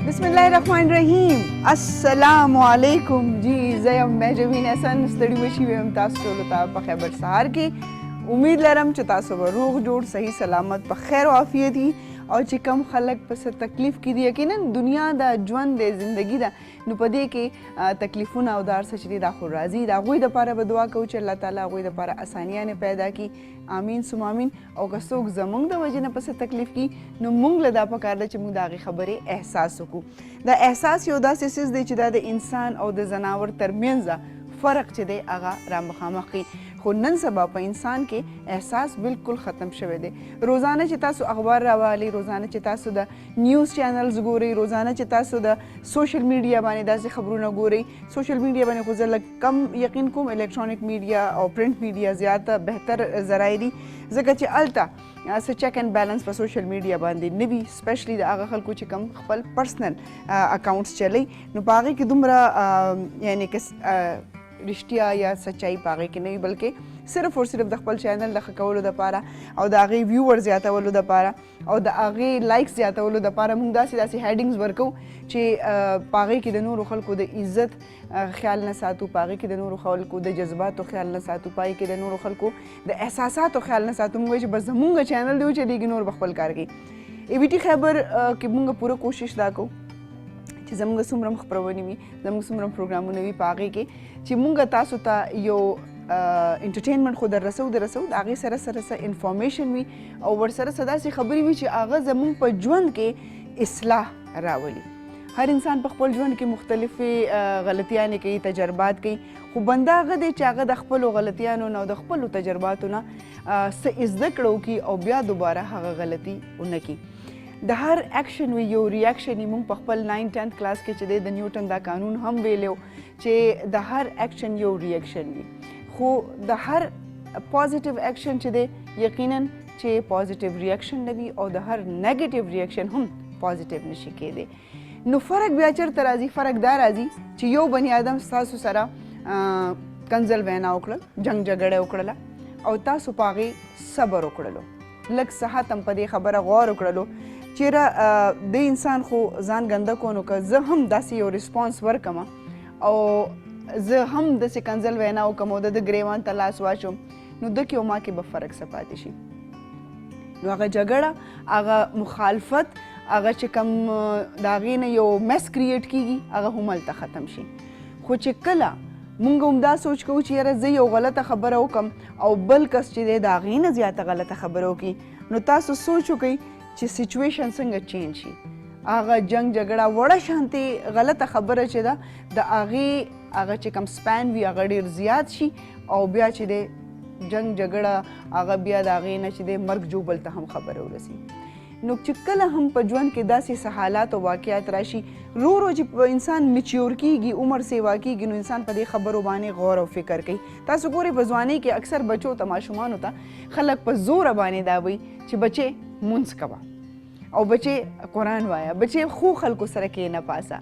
बिस्मिल्लाहिर्रहमानिर्रहीम अस्सलाम वालेकुम जी ज़यम महजबीन अहसन स्तड़ी मशी वेम तासु टोलो ता प खैबर सहार के उम्मीद लरम च तासु ब रोग जोड़ सही सलामत प खैर आफियत ही और چې کم خلک پس تکلیف کې دي یقینا دنیا دا ژوند د زندگی دا نو پدې کې تکلیفونه او دار سچري دا خو راځي دا غوي د پاره به دعا کوو چې الله تعالی غوي د پاره اسانیانه پیدا کړي امین ثم امین او که څوک زمونږ د وجې نه پس تکلیف کې نو مونږ له دا پکار ده چې مونږ د هغې خبرې احساس وکړو دا احساس یو داسې څیز دی چې دا د انسان او د ځناور ترمنځ فرق چې دی هغه را مخامخ کړي خو نن سبا په انسان کې احساس بالکل ختم شوی دی روزانه چې تاسو اخبار راوالي روزانه چې تاسو د نیوز چینلز ګورئ روزانه چې تاسو د سوشل میډیا باندې داسې خبرونه ګورئ سوشل میډیا باندې خو زه لږ کم یقین کوم الکترونیک میډیا او پرنټ میډیا زیات بهتر ذرایع دي ځکه چې هلته څه چیک اینډ بیلنس په سوشل میډیا باندې نه وي سپیشلی د هغه خلکو چې کم خپل پرسنل اکاونټس چلی نو په هغې کې دومره یعنی که رښتیا یا سچائی په هغې کې نه وي بلکې صرف اور صرف د خپل چینل د ښه کولو دپاره او د هغې ویور زیاتولو دپاره او د هغې لایکس زیاتولو دپاره موږ داسې حیډینګز ورکوو چې په هغې کې د نورو خلکو د عزت خیال نه ساتو په هغې کې د نورو خلکو د جذباتو خیال نه ساتو په هغې کې د نورو خلکو د احساساتو خیال نه ساتو موږ وایو چې بس زمونږ چینل دی وچلېږي نور به خپل کار کوي AVT خیبر کې موږ پوره کوشش دا کوو چې زموږ څومره خپرونې وي زموږ څومره پروګرامونه وي په هغې کې چې موږ تاسو ته یو انټرټینمنټ خو در رسو د هغې سره سره څه انفارمیشن وي او ورسره څه داسې خبرې وي چې هغه زموږ په ژوند کې اصلاح راولي هر انسان په خپل ژوند کې مختلفې غلطیانې کوي تجربات کوي خو بنده هغه دی چې هغه د خپلو غلطیانو نه او د خپلو تجرباتو نه څه زده کړه وکړي او بیا دوباره هغه غلطي ونه کړي د هر اکشن وي یو ریاکشن یې موږ په خپل 9-10 کلاس کې چې دی د نیوټن دا قانون هم ویلی چې د هر اکشن یو ریاکشن وي خو د هر پازیټیو اکشن چې دی یقینا چې پازیټیو ریاکشن نه وي او د هر نیګیټیو ریاکشن هم پازیټیو نشي کېدی نو فرق بیا چېرته راځي فرق دا راځي چې یو بني آدم ستاسو سره کنزل وینا وکړل جنګ جګړه وکړله او تاسو په هغې صبر وکړلو لږ صحت هم په دې خبره غور وکړلو چیرې د انسان خو ځان ګنده کو نو که زه هم داسې یو ریسپانس ورکم او زه هم داسې کنزل وینا وکړم او د ګریوان ته لاس واچوم نو ده کې او ما کې به فرق څه پاتې شي نو هغه جګړه هغه مخالفت هغه چې کوم د هغې نه یو میس کریټ کېږي هغه هم هلته ختم شي خو چې کله مونږ هم دا سوچ کوو چې یاره زه یو غلطه خبره وکړم او بل کس چې دی د هغې نه زیاته غلطه خبره وکړي نو تاسو سوچ وکئ چې سچویشن څنګه چینج شي هغه جنګ جګړه وړه شانتې غلطه خبره چې ده د هغه چې کم سپین وي هغه ډېر زیات شي او بیا چې دی جنګ جګړه هغه بیا د هغې نه چې دی مرګ جوبل ته هم خبره ورسي نو چې کله هم په ژوند کې داسې څه حالات او واقعات راشي رو رو چې انسان میچیور کېږي عمر سیوا کېږي نو انسان په دې خبرو باندې غور او فکر کوي تاسو ګورئ په ځوانۍ کې اکثر بچو ته ماشومانو ته خلک په زوره باندې دا وایي چې بچې مونځ کوه او بچې قرآن وایه بچې خو خلکو سره کښېنه پاسه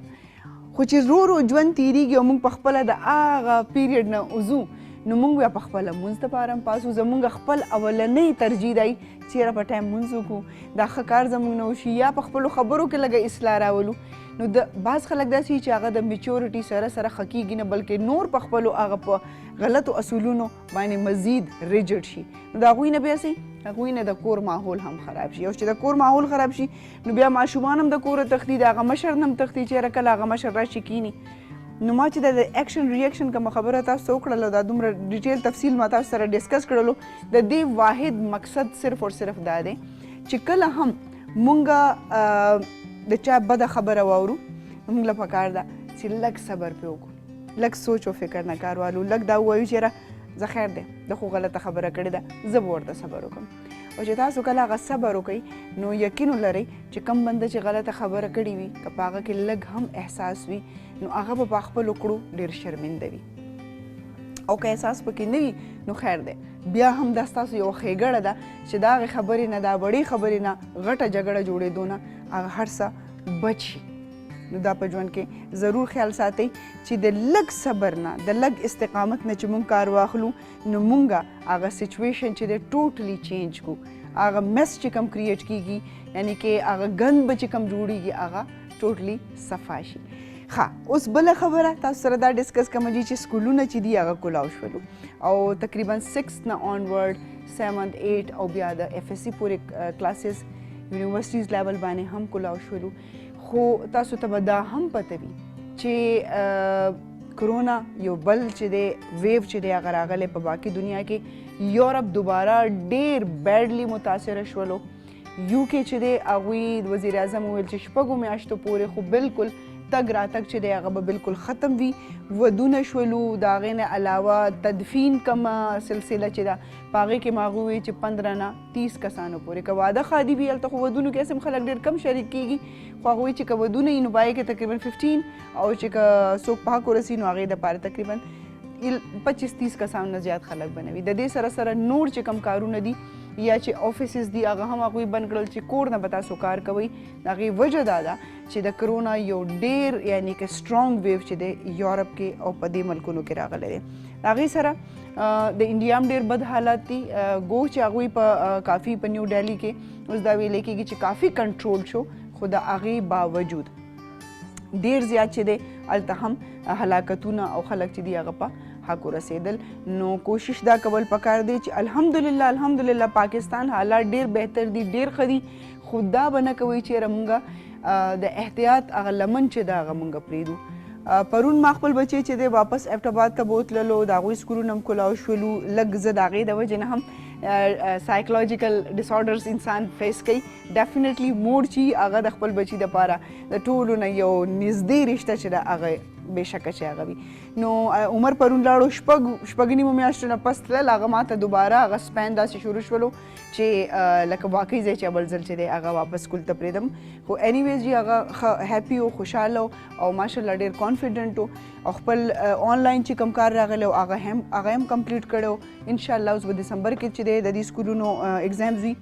خو چې رو رو ژوند تېرېږي او موږ پخپله د هغه پیریډ نه وځو نو موږ بیا پخپله مونځ دپاره هم پاسو زموږ خپل اولنۍ ترجیح دی چې یاره په ټایم مونځ وکړو دا ښه کار زموږ نه وشي یا په خپلو خبرو کې لږه اصلاح راولو نو د بعض خلک داسې چې هغه د میچورټي سره سره ښه کېږي نه بلکې نور په خپلو هغه په غلطو اصولونو باندې مزید ریجډ شي نو د هغوی نه بیا سي هغوی نه د کور ماحول هم خراب شي او چې د کور ماحول خراب شي نو بیا ماشومان هم د کوره تښتي د هغه مشر نه هم تښتي چې یاره کله هغه مشر راشي کینی نو ما چې د اکشن ریاکشن کومه خبره تاسو وکړله دا دومره ډیټیل تفصیل ما تاسو سره ډسکس کړلو د دې واحد مقصد صرف او صرف دا دی چې کله هم مونږ د چا بده خبره واورو موږ له پکار ده چې لږ صبر پرې وکړو لږ سوچ او فکر نه کار والو لږ دا ووایو چې یاره زه خیر دی د خو غلطه خبره کړې ده زه به ورته صبر وکړم او چې تاسو کله هغه صبر وکئ نو یقین ولرئ چې کوم بنده چې غلطه خبره کړې وي که په هغه کې لږ هم احساس وي نو هغه به په خپلو کړو ډېر شرمنده وي او که احساس پکې نه وي نو خیر دی بیا هم دا ستاسو یوه ښېګړه ده چې د هغې خبرې نه دا وړې خبرې نه غټه جګړه جوړېدو نه هغه هر څه بچ شي نو دا په ژوند کې ضرور خیال ساتئ چې د لږ صبر نه د لږ استقامت نه چې مونږ کار واخلو نو مونږ هغه سچویشن چې دی ټوټلی چینج کړو هغه میس چې کوم کریټ کېږي یعنی کې هغه ګند به چې کوم جوړېږي هغه ټوټلی صفا شي. ښه اوس بله خبره تاسو سره دا ډسکس کوم چې سکولونه چې دي هغه کولاو شولو او تقریبا 6 نه آنورډ 7 8 او بیا د اف اس سی پورې کلاسز یونیورسټیز لیول باندې هم کولاو شولو. خو تاسو ته به دا هم پته وي چې کرونا یو بل چې دی ویو چې دی هغه راغلی په باقي دنیا کې. یورپ دوباره ډیر بیډلی متاثره شولو. یو کې چې دی هغوی وزیر اعظم وویل چې 6 میاشتو پورې خو بالکل تګ راتګ چې دی هغه به بالکل ختم وي. ودونه شولو د هغې نه علاوه تدفین کومه سلسله چې ده په هغې کې ما هغوی وویل چې 15 نه 30 کسانو پورې که واده خادي وي هلته خو ودونو کې هسې خلک ډېر کم شریک کېږي خو هغوی چې که ودونه وي نو په هغې کې تقریبا 15 او چې که څوک په حق ورسي نو هغې دپاره تقریبا 25-30 کسانو نه زیات خلک به نه وي. د دې سره سره نور چې کم کارونه دي یا چې افیسز دي هغه هم هغوی بند کړل چې کور نه به تاسو کار کوئ. د هغې وجه دا ده چې د کرونا یو ډېر یعنی که سټرانګ ویو چې دی یورپ کې او په دې ملکونو کې راغلی دی. د هغې سره د انډیا هم ډېر بد حالات دي. گو چې هغوی په کافي په نیو ډیلي کې اوس دا ویلی کېږي چې کافي کنټرول شو خو د هغې باوجود ډېر زیات چې دی هلته هم هلاکتونه او خلک چې دي هغه په حق ورسېدل. نو کوشش دا کول پکار دی چې الحمدلله پاکستان حالات ډېر بهتر دي ډېر ښه دي خو دا به نه کوئ چېرې مونږ د احتیاط هغه لمن چې ده هغه مونږ پرېږدو. پرون ما خپل بچی چې دی واپس ایبټ ته بوتللو د هغوی سکولونه هم کولاو شولو. لږ زه د هغې د وجې نه هم سایکولوجیکل ډسارډرز انسان فیس کوي. ډیفینیټلی مور چې هغه د خپل بچي دپاره د ټولو نه یو نږدې رشته چې ده هغه بېشکه چې هغه وي. نو عمر پرون لاړو شپږ نیمو میاشتو نه پس تلل هغه ما ته دوباره هغه سپین داسې شروع شولو چې لکه واقعي ځای چې بل ځل چې دی هغه واپس سکول ته پرېږدم. خو انیویز جي هغه هیپي و خوشحاله او ماشاءالله ډېر کانفیډنټ و او خپل آنلاین چې کوم کار راغلی و هغه هم کمپلیټ کړی و. انشاءالله اوس په دسمبر کې چې دی د دې سکولونو ایګزامز وي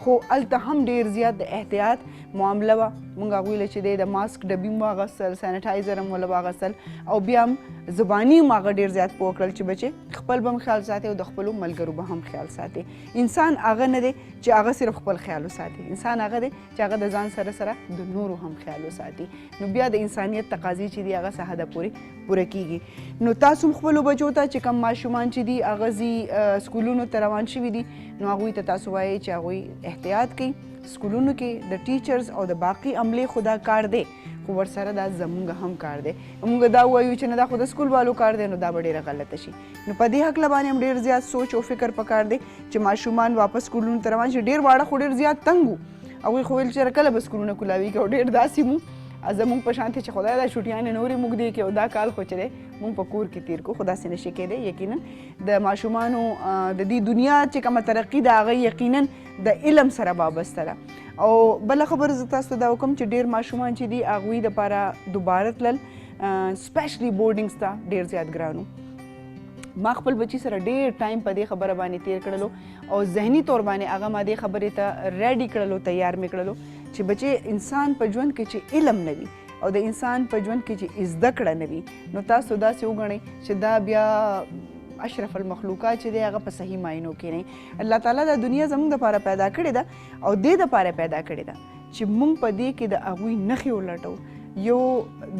خو هلته هم ډېر زیات د احتیاط معامله وه. مونږ هغوی له چې دی د ماسک ډبي م واغستل سینیټایزر هم وله واغستل او بیا هم زباني هم هغه ډېر زیات پوه کړل چې بچې خپل به هم خیال ساتي او د خپلو ملګرو به هم خیال ساتي. انسان هغه نه دی چې هغه صرف خپل خیال وساتي. انسان هغه دی چې هغه د ځان سره سره د نورو هم خیال وساتي. نو بیا د انسانیت تقاضې چې دي هغه څه حده پورې پوره کیږي. نو تاسو هم خپلو بچو ته چې کوم ماشومان چې دي هغه ځي سکولونو ته روان شوي دي نو هغوی ته تاسو وایئ چې هغوی احتیاط کوي. سکولونو کې د ټیچرز او د باقي عملې خو دا کار دی خو ورسره دا زمونږ هم کار دی. موږ دا ووایو چې نه دا خو د سکول والو کار دی نو دا به ډېره غلطه شي. نو په دې هکله باندې هم ډېر زیات سوچ او فکر پکار دی چې ماشومان واپس سکولونو ته روان شي. ډېر واړه خو ډېر زیات تنګ وو هغوی خو ویل چې کله به سکولونه کولاویږي او ډېر داسې مو زمونږ په شانتې چې خدای دا چوټیانې نورې موږ دی کې او دا کال خو چې دی مونږ په کور کې تیر کړو خو داسې نشي کېدی. یقینا د ماشومانو د دې دنیا چې کومه ترقي ده هغه یقینا د علم سره وابسته ده. او بله خبره زه تاسو ته دا وکړم چې ډېر ماشومان چې دي هغوی دپاره دوباره تلل سپیشلی بورډینګز ته ډېر زیات ګران وو. ما خپل بچي سره ډېر ټایم په دې خبره باندې تیر کړلو او ذهني طور باندې هغه ما دې خبرې ته ریډي کړلو تیار مې کړلو چې بچې انسان په ژوند کې چې علم نه وي او د انسان په ژوند کې چې زده کړه نه وي نو تاسو داسې وګڼئ چې دا بیا اشرف المخلوقات چې دی هغه په صحیح معنو کې نه. الله تعالی دا دنیا زموږ دپاره پیدا کړې ده او دې دپاره پیدا کړې ده چې موږ په دې کې د هغوی نښې ولټو. یو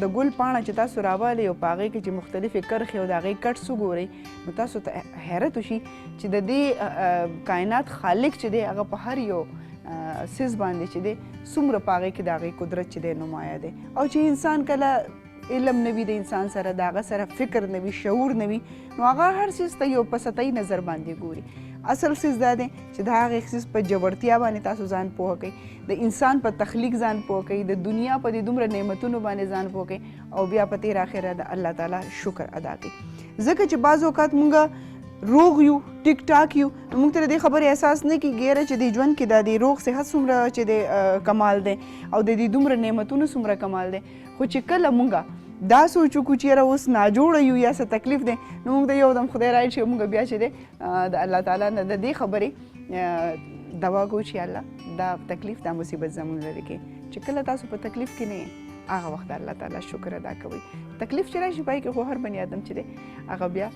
د ګل پاڼه چې تاسو راوالئ او په هغې کې چې مختلفې کرښې او د هغې کټس وګورئ نو تاسو ته حیرت وشي چې د دې کائنات خالق چې دی هغه په هر یو سیز باندې چې دی څومره په هغې کې د هغې قدرت چې دی نمایه دی. او چې انسان کله علم نه وي د انسان سره د هغه سره فکر نه وي شعور نه وي نو هغه هر څیز ته یو په سطحي نظر باندې ګوري. اصل څیز دا دی چې د هغې څیز په جوړتیا باندې تاسو ځان پوه کوئ د انسان په تخلیق ځان پوه کوئ د دنیا په دې دومره نعمتونو باندې ځان پوه کوئ او بیا په تیر اخره د الله تعالی شکر ادا کوئ. ځکه چې بعض اوقات مونږ روغ یو ټیک ټاک یو نو موږ ته د دې خبرې احساس نه کېږي یاره چې د ژوند کې دا د روغ صحت څومره چې د کمال دی او د دې دومره نعمتونو څومره کمال دی. خو چې کله مونږ دا سوچ وکړو چې یاره اوس ناجوړه یو یا څه تکلیف دی نو موږ ته یو دم خدای رایل چې موږ بیا چې دی د الله تعالی نه د دې خبرې دعا کوو چې الله دا تکلیف دا مصیبت زموږ لرې کړي. چې کله تاسو په تکلیف کې نه یې هغه وخت الله تعالی شکر ادا کوئ. تکلیف چې راشي پای کې خو هر بني آدم چې دی هغه بیا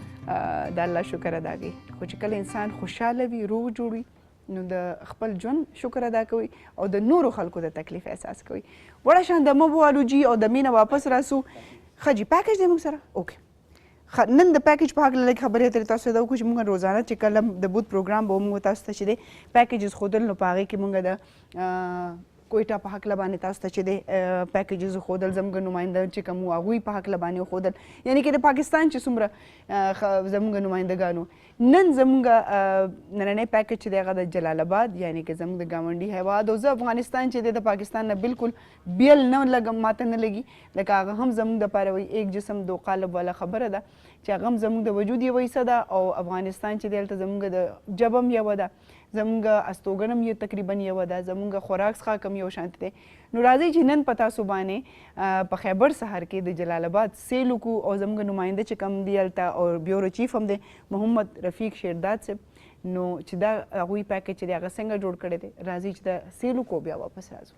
د الله شکر ادا کوي. خو چې کله انسان خوشحاله وي روغ جوړ وي نو د خپل ژوند شکر ادا کوئ او د نورو خلکو د تکلیف احساس کوئ. وړه شان د مبوالو جي او د مینه واپس راسو. ښه جي پیکیج دی موږ سره. اوکې نن د پیکیج په هکله لږ خبرې اترې تاسو ته وکړو چې موږ روزانه چې کله د بود پروګرام به موږ تاسو ته چې دی پیکیجز ښودل، نو په هغې کې موږ د کویټا په هکله باندې تاسو ته چې دی پیکیجز ښودل، زموږ نماینده چې کوم وو هغوی په هکله باندې ښودل، یعنې کې د پاکستان چې څومره زموږ نمایندګانو. نن زموږ نننی پیکیج چې دی هغه د جلال آباد یعنې کې زموږ د ګاونډي هیواد او زه افغانستان چې دی د پاکستان نه بالکل بیل نه لګم، ماته نه لګي، لکه هغه هم زموږ دپاره وایي ایک جسم دو قالب والا خبره ده چې هغه هم زموږ د وجود یوه حصه ده او افغانستان چې دی هلته زموږ د ژبه هم یوه ده، زموږ استوګن هم یو تقریبا یوه ده، زموږ خوراک څښاک هم یو شانتې دی. نو راځئ چې نن په تاسو باندې په خیبر سهار کې د جلال آباد سیل وکړو او زموږ نماینده چې کوم دی هلته او بیورو چیف هم دی محمد رفیق شیرداد صاحب، نو چې دا هغوی پیکیج چې دی هغه څنګه جوړ کړی دی، راځئ چې د سیل وکړو بیا واپس راځو.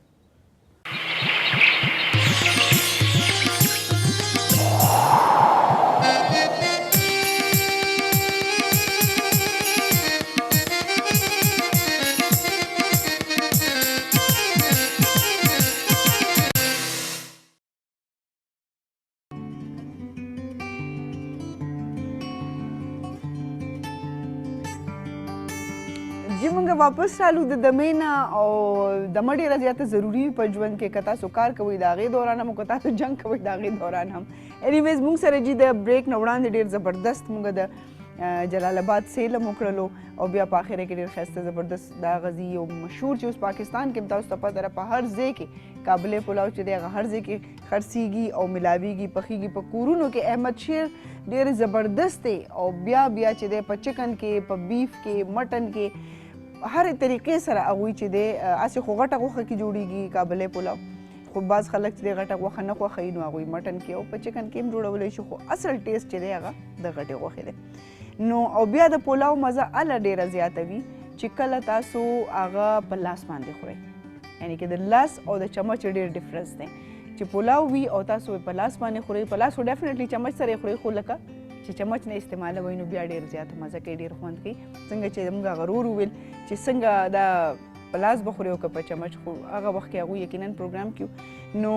جی موږ واپس رالو د دمې نه او دمه ډېره زیاته ضروري وي په ژوند کې، که تاسو کار کوئ د هغې دوران هم او که تاسو جنګ کوئ د هغې دوران هم. انیویز موږ سره جي د بریک نه وړاندې ډېر زبردست موږ د جلال آباد سیل هم وکړلو او بیا په آخره کې ډېر ښایسته زبردست دا غزي یو مشهور چې اوس پاکستان کې هم تاسو ته پته ده په هر ځای کې قابل پلاو چې دی هغه هر ځای کې خرڅېږي او ملاویږي، پخېږي په کورونو کې. احمد شیر ډېر زبردست دی او بیا چې دی په چکن کې، په بیف کې، مټن کې، هر طریقې سره هغوی چې دی هسې خو غټه غوښه کې جوړېږي قابل پلاو، خو بعض خلک چې دی غټه غوښه نه خوښوي نو هغوی مټن کې او په چکن کې هم جوړولی شي، خو اصل ټیسټ چې دی هغه د غټې غوښې دی. نو او بیا د پلاو مزه هله ډېره زیاته وي چې کله تاسو هغه په لاس باندې خورئ، یعنې کې د لاس او د چمچ ډېر ډفرنس دی. چې پلاو وي او تاسو په لاس باندې خورئ، په لاس خو ډیفینټلی چمچ سره یې خورئ، خو لکه چې چمچ نه استعمالوئ نو بیا ډېر زیاته مزه کوي، ډېر خوند کوي. څنګه چې زموږ هغه ورور وویل چې څنګه دا په لاس به خورې او که په چمچ، خو هغه وخت کې هغوی یقینا پروګرام کیو. نو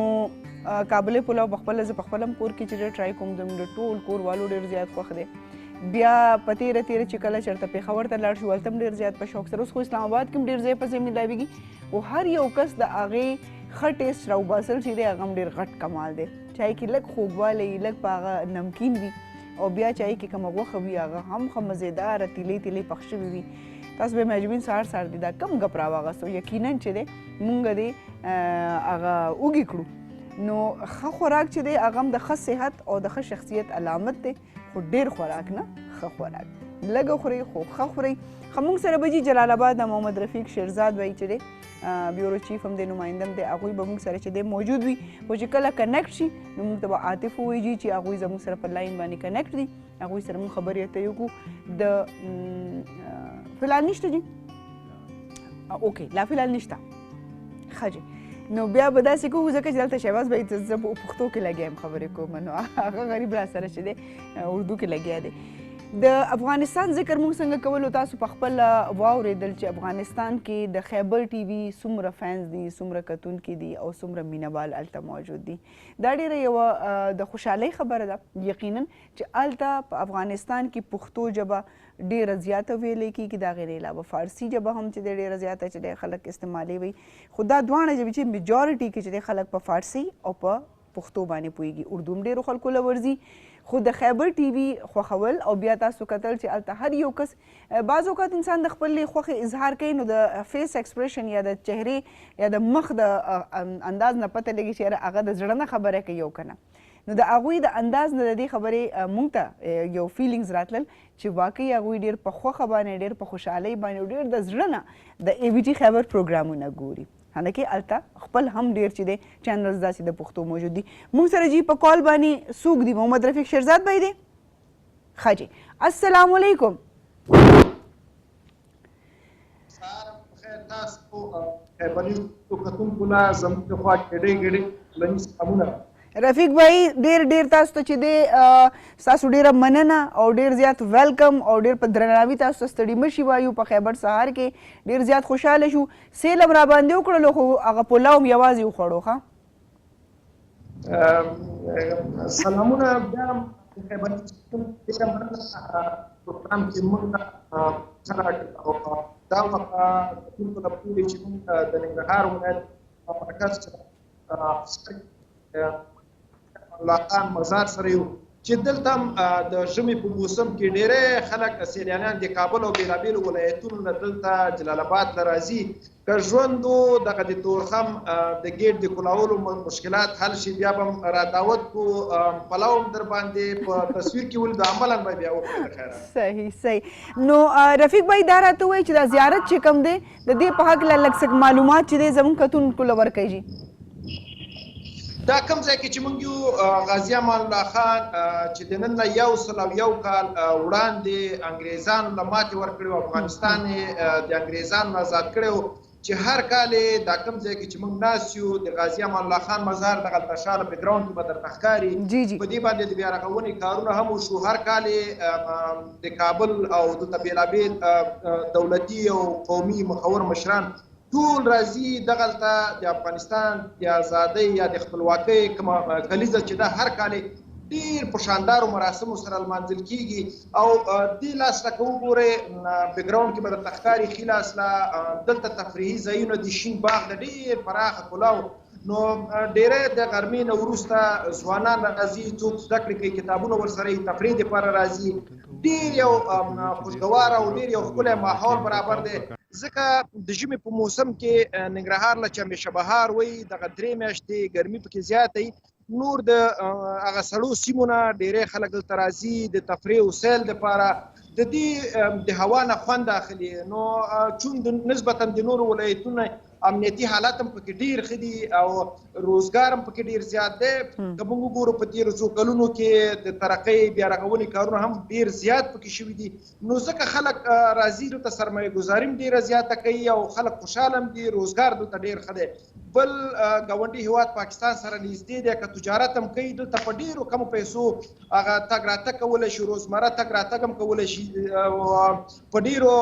قابل پلاو پخپله زه پخپله هم کور کې چې ډېر ټرای کوم، زموږ د ټول کور والو ډېر زیات خوښ دی. بیا په تیره چې کله چېرته پېښور ته لاړ شو هلته هم ډېر زیات په شوق سره، اوس خو اسلام آباد کې هم ډېر ځای په ځای ملاویږي، خو هر یو کس د هغې ښه ټیسټ راوباسل چې دی هغه هم ډېر غټ کمال دی. چای کې لږ خوږوالی، لږ په هغه نمکین وي او بیا چای کې کومه غوښه وي هغه هم ښه مزېداره تیلې پخ شوي وي. تاسو به محجوبین سهار دی دا کم ګپ راواغستو، یقینا چې دی مونږ دی هغه اوږې کړو. نو ښه خوراک چې دی هغه هم د ښه صحت او د ښه شخصیت علامت دی، خو ډېر خوراک نه، ښه خوراک لږه خورئ خو ښه خورئ. ښه موږ سره به جي جلال آباد د محمد رفیق شیرزاد وایي چې دی بیورو چیف هم دی، نماینده هم دی، هغوی به موږ سره چې دی موجود وي، خو چې کله کنیکټ شي نو موږ ته به عاطف ووایي جي چې هغوی زموږ سره په لاین باندې کنیکټ دي، هغوی سره موږ خبرې اترې وکړو. د فلحال نشته جي؟ اوکې لا فلحال نشته. ښه جي، نو بیا به داسې کوو ځکه چې دلته شهباز بھائی ته زه په پښتو کې لګیا یم خبرې کوم، نو هغه غریب را سره چې دی اردو کې لګیا دی. د افغانستان ذکر موږ څنګه کولو، تاسو په خپله واورېدل چې افغانستان کې د خیبر ټي وي څومره فینس دي، څومره کتونکي دي او څومره مینهوال هلته موجود دي. دا ډېره یوه د خوشحالۍ خبره ده یقینا چې هلته په افغانستان کې پښتو ژبه ډېره زیاته ویلی کېږي، د هغې نه علاوه فارسي ژبه هم چې دی ډېره زیاته چې دی خلک استعمالوي، خو دا دواړه ژبې چې میجارټي کې چې دی خلک په فارسي او په پښتو باندې پوهېږي، اردو هم ډېرو خلکو له ورځي. خو د خیبر ټي وي خوښول او بیا تاسو کتل چې هلته هر یو کس بعض اوقات انسان د خپلې خوښې اظهار کوي، نو د فیس ایکسپریشن یا د چهرې یا د مخ د انداز نه پته لګي چې یاره هغه د زړه نه خبره کوي او که نه. نو د هغوی د انداز نه د دې خبرې موږ ته یو فیلینګز راتلل چې واقعي هغوی ډېر په خوښه باندې، ډېر په خوشحالۍ باندې، ډېر د زړه نه د AVT خیبر پروګرامونه ګوري. حالانکه هلته خپل هم ډېر چې دی چینلز داسې د پښتو موجود دي. موږ سره جي په کال باندې څوک دي؟ محمد رفیق شیرزاد بھائی دی. ښه جي، السلام علیکم. رفیق بھائی ډیر تاسو ته چې دی ستاسو ډیره مننه او ډیر زیات ویلکم او ډیر په درناوي تاسو ته ستړي مشي وایو په خیبر سهار کې ډیر زیات خوشحاله شو سیل هم راباندې وکړلو خو هغه پلاو هم یوازې وخوړو ښه سلامونه بیا خیبر پروګرام کې موږ سره او دا وخت ټول په پوری چې موږ د ننګرهار ولایت مرکز الله خان مزار سره یو چې دلته د ژمي په موسم کې ډېری خلک سیلانیان د کابل او بېلابېلو ولایتونو نه دلته جلال آباد ته راځي که ژوندو دغه د تورخم د ګیټ د کلاولو مشکلات حل شي بیا به هم را دعوت کړو پلاو هم در باندې په تصویر کې ولو د عملا به بیا وکړو د خیره صحیح نو رفیق بھائی دا راته وایي چې دا زیارت چې کوم دی د دې په هکله لږ څه معلومات چې دی زموږ کتونکو له ورکوي جي دا کوم ځای کې چې موږ یو غازي امان الله خان چې د نن نه 101 کال وړاندې انګریزانو له ماتې ورکړې وه افغانستان یې د انګریزانو آزاد کړی و چې هر کال یې دا کوم ځای کې چې موږ ناست یو د غازي امان الله خان مزار دغلته شاله بیکګراونډ کې به درته ښکاري په دې باندې د بیا رغونې کارونه هم وشو هر کال یې د کابل او دلته بېلابېل دولتي او قومي مخور مشران ټول راځي دغلته د افغانستان د ازادۍ یا د خپلواکۍ کومه کلیزه چې دا هر کال ډېر په شاندارو مراسمو سره لمانځل کیږي او دې لاس ته که وګورئ بیکګراونډ کې به درته ښکاري ښي لاس له دلته تفریحي ځایونه د شین باغ د ډېر پراخه کلاو نو ډېری د غرمې نه وروسته ځوانان راځي څوک زده کړې کوي کتابونه ورسره یي تفریح دپاره راځي ډېر یو خوشګوار او ډېر یو ښکلی ماحول برابر دی ځکه د ژمي په موسم کې ننګرهار له چې همیشه بهار وایي دغه 3 میاشتې ګرمي پکې زیاته وي نور د هغه سړو سیمو نه ډېری خلک دلته راځي د تفریح او سیل دپاره د دې د هوا نه خوند اخلي نو چون نسبتا د نورو ولایتونو امنیتي حالات هم پکې ډېر ښه دي او روزګار هم پکې ډېر زیات دی که موږ وګورو په تېرو څو کلونو کې د ترقۍ بیا رغونې کارونه هم ډېر زیات پکې شوي دي نو ځکه خلک راځي دلته سرمایه ګزاري هم ډېره زیاته کوي او خلک خوشحاله هم دي روزګار دلته ډېر ښه دی بل ګاونډي هېواد پاکستان سره نږدې دی که تجارت هم کوي دلته په ډېرو کمو پیسو هغه تګ راتګ کولی شي روزمره تګ راتګ هم کولی شي په ډېرو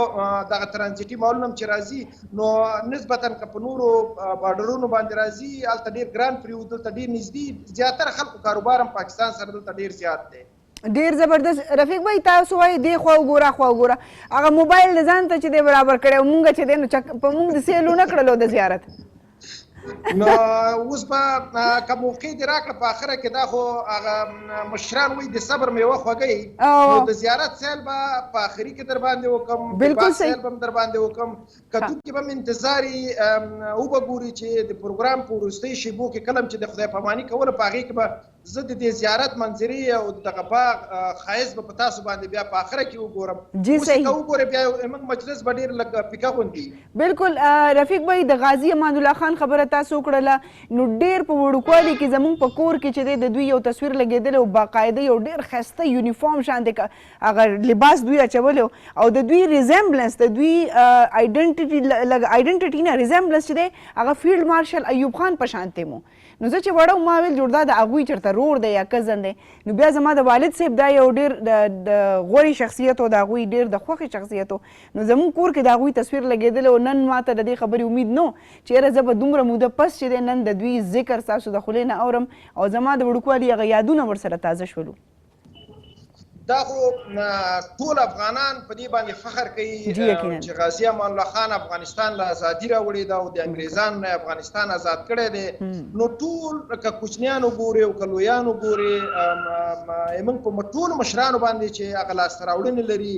دغه ترانزیټي مالونه هم چې راځي نو نسبتا که په نورو بارډرونو باندې راځي هلته ډېر ګران پرې و دلته ډېر نږدې زیاتره خلکو کاروبار هم پاکستان سره دلته ډېر زیات دی ډیر زبردست رفیق بھائی تاسو وایي دې خوا وګوره هغه موبایل د ځان ته چې دی برابر کړی او مونږ چې دی نو په مونږ د سیلو نه کړلو د زیارت نو اوس به که موقع دې راکړه په آخره کې دا خو هغه مشران وایي د صبر میوه خوږی نو د زیارت سیل به په آخري کې در باندې وکړم بالکل صحیح سیل به هم در باندې وکړم کتونکي به هم انتظار یي وبګوري چې د پروګرام په وروستۍ شیبو کې کله چې د خدای پاماني کوله په هغې کې به زه د دې زیارت منظرې او دغه باغ ښایست به په تاسو باندې بیا په آخره کې وګورم اوس که وګورئ بیا زموږ مجلس به ډېر لږ پیکه غوندي بالکل رفیق بھائی د غازي امان الله خان خبره تاسو وکړله نو ډېر په وړوکوالي کې زموږ په کور کې چې دی د دوی یو تصویر لګېدلی او باقاعده یو ډېر ښایسته یونیفارم شانې هغه لباس دوی اچولی او د دوی ریزمبلنس د دوی آیډنټټي نه ریزمبلنس چې دی هغه فیلډ مارشل ایوب خان په شانتې مو نو زه چې وړه ما ویل جوړ دا د هغوی چېرته رور دی یا کزن دی نو بیا زما د والد صاحب دا یو ډېر د غوړې شخصیت و د هغوی ډېر د خوښې شخصیت و نو زموږ کور کې د هغوی تصویر لګېدلی او نن ما ته د دې خبرې امید نه و چې یاره زه به دومره موده پس چې دی نن د دوی ذکر ستاسو د خولې نه اورم او زما د وړوکوالي هغه یادونه ورسره تازه شولو دا خو ټول افغانان په دې باندې فخر کوي چې غازي امان الله خان افغانستان له ازادي راوړې ده او د انګریزانو نه افغانستان آزاد کړی دی نو ټول که کوچنیان وګورې او که لویان وګورې موږ په ټولو مشرانو باندې چې هغه لاسته راوړنې لري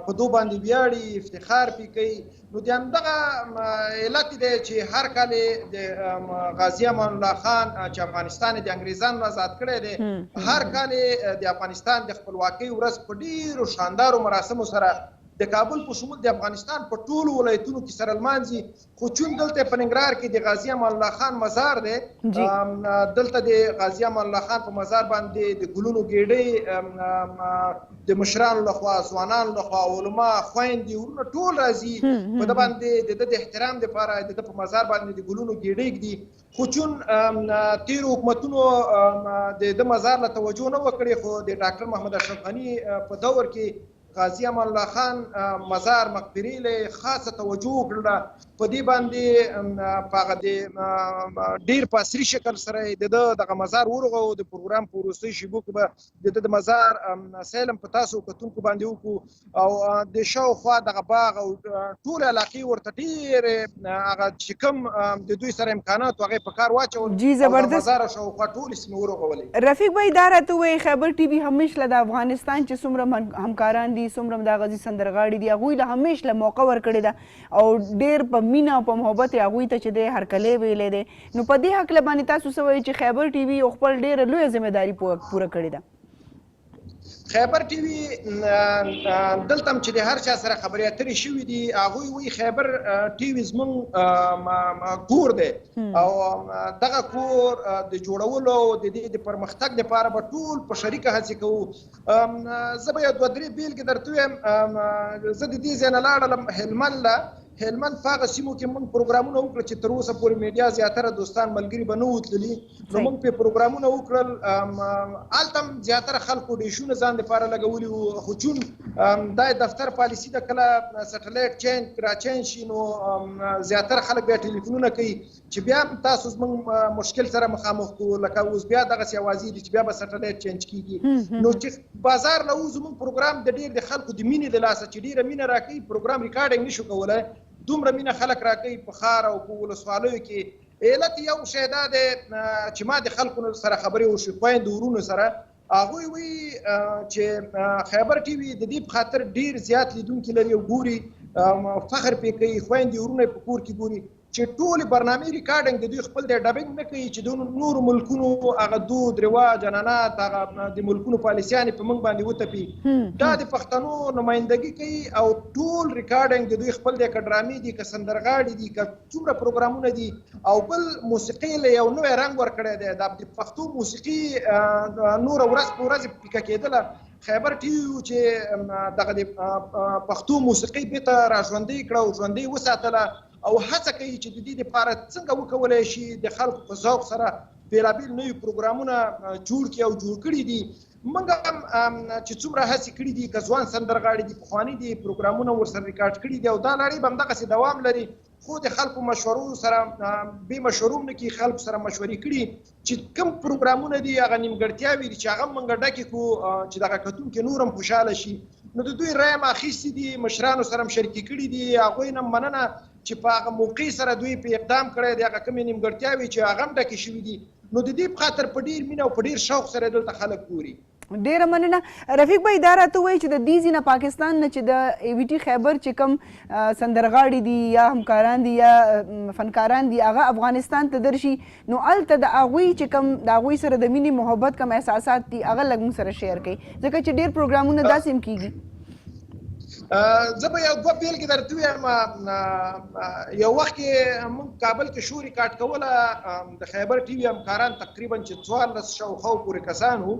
په دو باندې ویاړي افتخار پې کوي نو د همدغه علت دی چې هر کال د غازي امان الله خان چې افغانستان د انګریزانو آزاد کړی دی هر کال د افغانستان د خپلواکۍ ورځ په ډېرو شاندارو مراسمو سره د کابل په شمول د افغانستان په ټولو ولایتونو کې سره لمانځي. خو چون دلته په ننګرهار کې د غازي امان الله خان مزار دی، دلته د غازي امان الله خان په مزار باندې د ګلونو ګېډۍ د مشرانو لخوا، ځوانانو لخوا، علما، خویندې، ورونه ټول راځي په ده باندې د احترام دپاره د ده په مزار باندې د ګلونو ګېډۍ ږدي. خو چون تیرو حکومتونو د ده مزار له توجه نه وکړې، خو د ډاکټر محمد اشرف غني په دور کې غازي امان الله خان مزار مقبرې له خاصه توجه وکړله. په دې باندې په هغه د ډېر په عصري شکل سره د ده دغه مزار ورغو. د پروګرام په وروستیو شېبو کې به د ده د مزار سیل هم په تاسو کتونکو باندې وکړو، او د شاوخوا دغه باغ او ټولې علاقې ورته ډېرې هغه چې کوم د دوی سره امکانات و هغه یې په کار واچول او د مزار شاوخوا ټولې سیمې ورغولې. رفیق بھائی دا راته ووایي خیبر ټي وي همیشه د افغانستان چې څومره همکاران دي، څومره د غازي سندرغاړي دي، هغوی له همیشه له موقع ورکړې ده او ډېر په مینه او په محبت یې هغوی ته چې دی هرکلی ویلی دی. نو په دې هکله باندې تاسو څه وایي چې خیبر ټي وي خپل ډېره لویه ذمهداري پوره کړې ده؟ خیبر ټي وي دلته هم چې د هر چا سره خبرې اترې شوي دي، هغوی وایي خیبر ټي وي زموږ کور دی او دغه کور د جوړولو او د دې د پرمختګ لپاره به ټول په شریکه هڅې کوو. زه به یو دوه درې بیلګې درته ووایم. زه د دې ځای نه لاړلم هلمند له. هلمند په هغه سیمو کې موږ پروګرامونه وکړل چې تر اوسه پورې میډیا زیاتره دوستان ملګري به نه وو تللي، نو موږ پرې پروګرامونه وکړل. هلته هم زیاتره خلکو ډیشونه ځان دپاره لګولي وو، خو چون دا دفتر پالیسي ده کله سټلایټ راچینج شي نو زیاتره خلک بیا ټلیفونونه کوي چې بیا تاسو زموږ مشکل سره مخامخ کړو، لکه اوس بیا دغسې اوازې دي چې بیا به سټلایټ چینج کېږي. نو چې بازار نه وو زموږ پروګرام د ډېر د خلکو د مینې د لاسه چې ډېره مینه راکوي پروګرام ریکارډینګ نشو کولی، دومره مینه خلک راکوي په ښار او په ولسوالیو کې. علت یو شی دا دی چې ما د خلکو سره خبرې وشوې، خویندو ورونو سره، هغوی وایي چې خیبر ټي وي د دې په خاطر ډېر زیات لیدونکي لري او ګوري، فخر پرې کوي، خویندې ورونه په کور کې ګوري چې ټولې برنامې ریکارډینګ د دوی خپل دی ډبینګ نه کوي چې د نورو ملکونو هغه دود رواج عنعنات هغه د ملکونو پالیسیانې په موږ باندې وتپي. دا د پښتنو نمایندګي کوي او ټول ریکارډینګ د دوی خپل دی، که ډرامې دي، که سندرغاړي دي، که څومره پروګرامونه دي. او بل موسیقي له یو نوی رنګ ورکړی دی، د پښتو موسیقي نوره ورځ په ورځ پیکه کېدله. خیبر ټي وي چې دغه د پښتو موسیقي بېرته راژوندۍ کړه او ژوندۍ وساتله او هڅه کوي چې د دې لپاره څنګه وکولی شي د خلکو په ذوق سره بېلابېل نوي پروګرامونه جوړ کړي او جوړ کړي دي. موږ هم چې څومره هڅې کړي دي، که ځوان سندرغاړي دي، پخواني دي، پروګرامونه ورسره ریکارډ کړي دي او دا لړۍ به همدغسې دوام لري. خو د خلکو مشورو سره بې مشورو هم نه کړي، خلکو سره مشورې کړي چې کوم پروګرامونه دي هغه نیمګړتیاوې دي چې هغه هم موږ ډکې کړو چې دغه کتونکي نور هم خوشحاله شي. نو د دوی رایه هم اخیستې دي، مشرانو سره هم شریکې کړي دي، هغوی نه مننه چې په هغه موقع سره دوی په اقدام کړی دی، هغه کومې نیمګړتیاوې چې هغه هم ډکې شوي دي. نو د دې په خاطر په ډېر مینه او په ډېر شوق سره دلته خلک ګوري. ډیره مننه. رفیق بھائی دا راته وایي چې د دې ځای نه پاکستان نه چې د اي وي ټي خیبر چې کوم سندرغاړي دي یا همکاران دي یا فنکاران دي هغه افغانستان ته درشي، نو هلته د هغوی چې کوم د هغوی سره د مینې محبت کوم احساسات دي هغه لږ موږ سره شیر کوي، ځکه چې ډېر پروګرامونه داسې هم کېږي. زه به یو دوه بیلګې درته ووایم. یو وخت کې موږ کابل کې شو ریکارډ کوله، د خیبر ټي وي همکاران تقریبا چې 14 شاوخوا پورې کسان وو.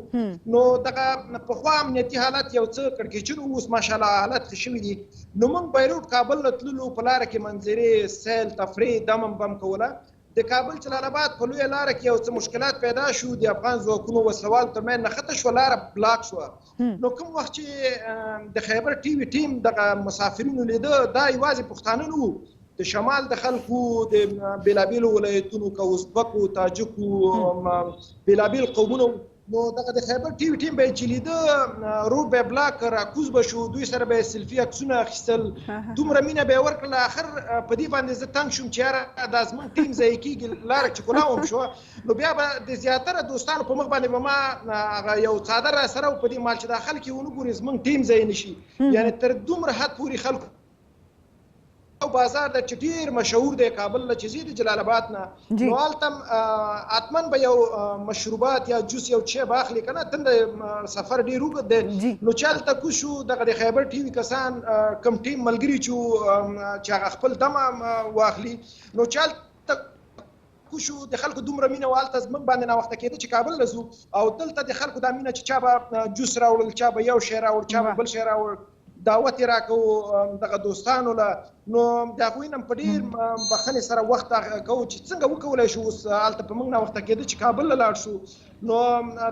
نو دغه پخوا امنیتي حالت یو څه کړکېچن و، اوس ماشاءالله حالت ښه شوي دي. نو موږ بیروت کابل له تللو په لاره کې منظرې، سیل، تفریح دم هم بم کوله. د کابل جلال آباد په لویه لاره کې یو څه مشکلات پیدا شو، د افغان ځواکونو وسلوالو ترمنځ نښته شوه، لاره بلاک شوه. نو کوم وخت چې د خیبر ټي وي ټیم دغه مسافرینو لیده، دا یوازې پښتانه نه وو، د شمال د خلکو د بېلابېلو ولایتونو که ازبکو، تاجکو، بېلابېل قومونه. نو دغه د خیبر ټي وي ټیم به یې چې لیده روډ به یې بلاک راکوز به شو، دوی سره به یې سلفي عکسونه اخیستل، دومره مینه به یې ورکړله. آخر په دې باندې زه تنګ شوم چې یاره دا زموږ ټیم ضایع کېږي، لاره چې کلاو هم شوه. نو بیا به د زیاتره دوستانو په مخ باندې به ما هغه یو څادر را سره و په دې مال چې دا خلک یې ونه ګوري زموږ ټیم ضایع نه شي. یعنې تر دومره حد پورې خلکو بازار د چې ډیر مشهور دی کابل نه چې زی د جلال آباد نه نو هلته اتمن به یو مشروبات یا جوس یو چای به اخلي که نه تند سفر ډیر اوږد دی نو چې هلته کوز شو دغه د خیبر ټي وي کسان کم ټیم ملګري چې هغه خپل دمه واخلي نو چې هلته شو د خلکو دومره مینه و هلته زموږ باندې ناوخته کېده چې کابل له ځو او دلته د خلکو دا مینه چې چا به جوس راوړل چا به یو شی راوړ چا به بل شی راوړ دعوت یې راکوو دغه دوستانو له نو د هغوی نه په ډېر بخښنې سره وخت کوو چې څنګه وکولی شو اوس هلته په موږ ناوخته کېده چې کابل له لاړ شو نو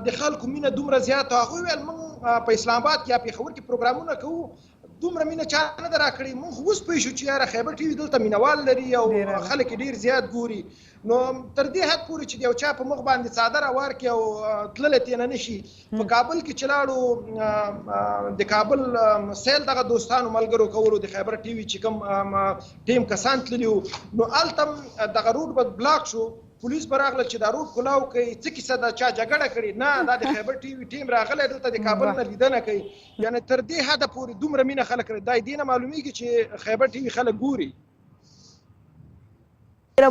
د خلکو مینه دومره زیاته هغوی ویل موږ په اسلام آباد کې یا پېښور کې پروګرامونه کوو دومره مینه چا نه ده راکړې موږ خو اوس پوه شو چې یاره خیبر ټي وي دلته مینهوال لري او خلک یې ډېر زیات ګوري نو تر دې حد پورې چې د یو چا په مخ باندې څادر هوار کړي او تللی ترې نه نه شي په کابل کې چې لاړو د کابل سیل دغه دوستانو ملګرو کولو د خیبر ټي وي چې کوم ټیم کسان تللي وو نو هلته هم دغه روډ به بلاک شو پولیس به راغله چې دا روډ کلاو کوي څه کیسه ده چا جګړه کړې نه دا د خیبر ټي وي ټیم راغلی دلته د کابل نه لیدنه کوي یعنې تر دې حده پورې دومره مینه خلک لري دا دې نه معلومیږي چې خیبر ټي وي خلک ګوري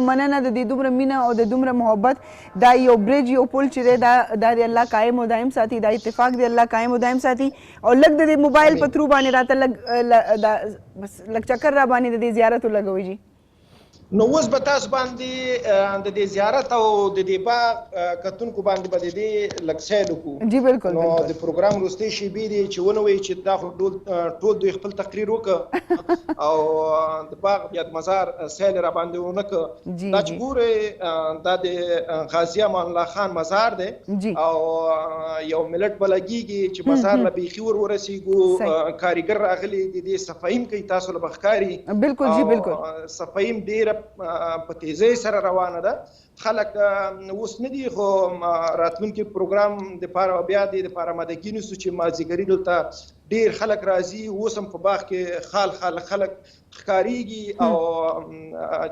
مننه د دې دومره مینه او د دومره محبت دا یو برج یو پل چې دی دا د الله قایم او دایم ساتي دا اتفاق د الله قایم او دایم ساتي او لږ د موبایل په تھرو باندې راته لږ چکر را باندې د دې زیارت ولګوئ جی نو اوس به تاسو باندې د دې زیارت او د دې باغ کتونکو باندې به د دې لږ سیل وکړو جی بالکل نو د پروګرام وروستۍ شیبې دي چې ونه وایي چې دا خو ټول دوی خپل تقریر وکړه او د باغ یا د مزار سیل را باندې ونه کړه دا چې ګورئ دا د غازي امان الله خان مزار دی او یو ملت به لګېږي چې مزار له بیخي ورسېږو کاریګر راغلي د دې صفایي کوي تاسو له به ښکاري بالکل جی بالکل صفایي ډېره په تیزۍ سره روانه ده خلک اوس نه دي خو راتلونکي پروګرام دپاره بیا د دپاره آمادګي نیسو چې مازدیګري دلته ډېر خلک راځي اوس هم په باغ کې خال خال خلک ښکارېږي او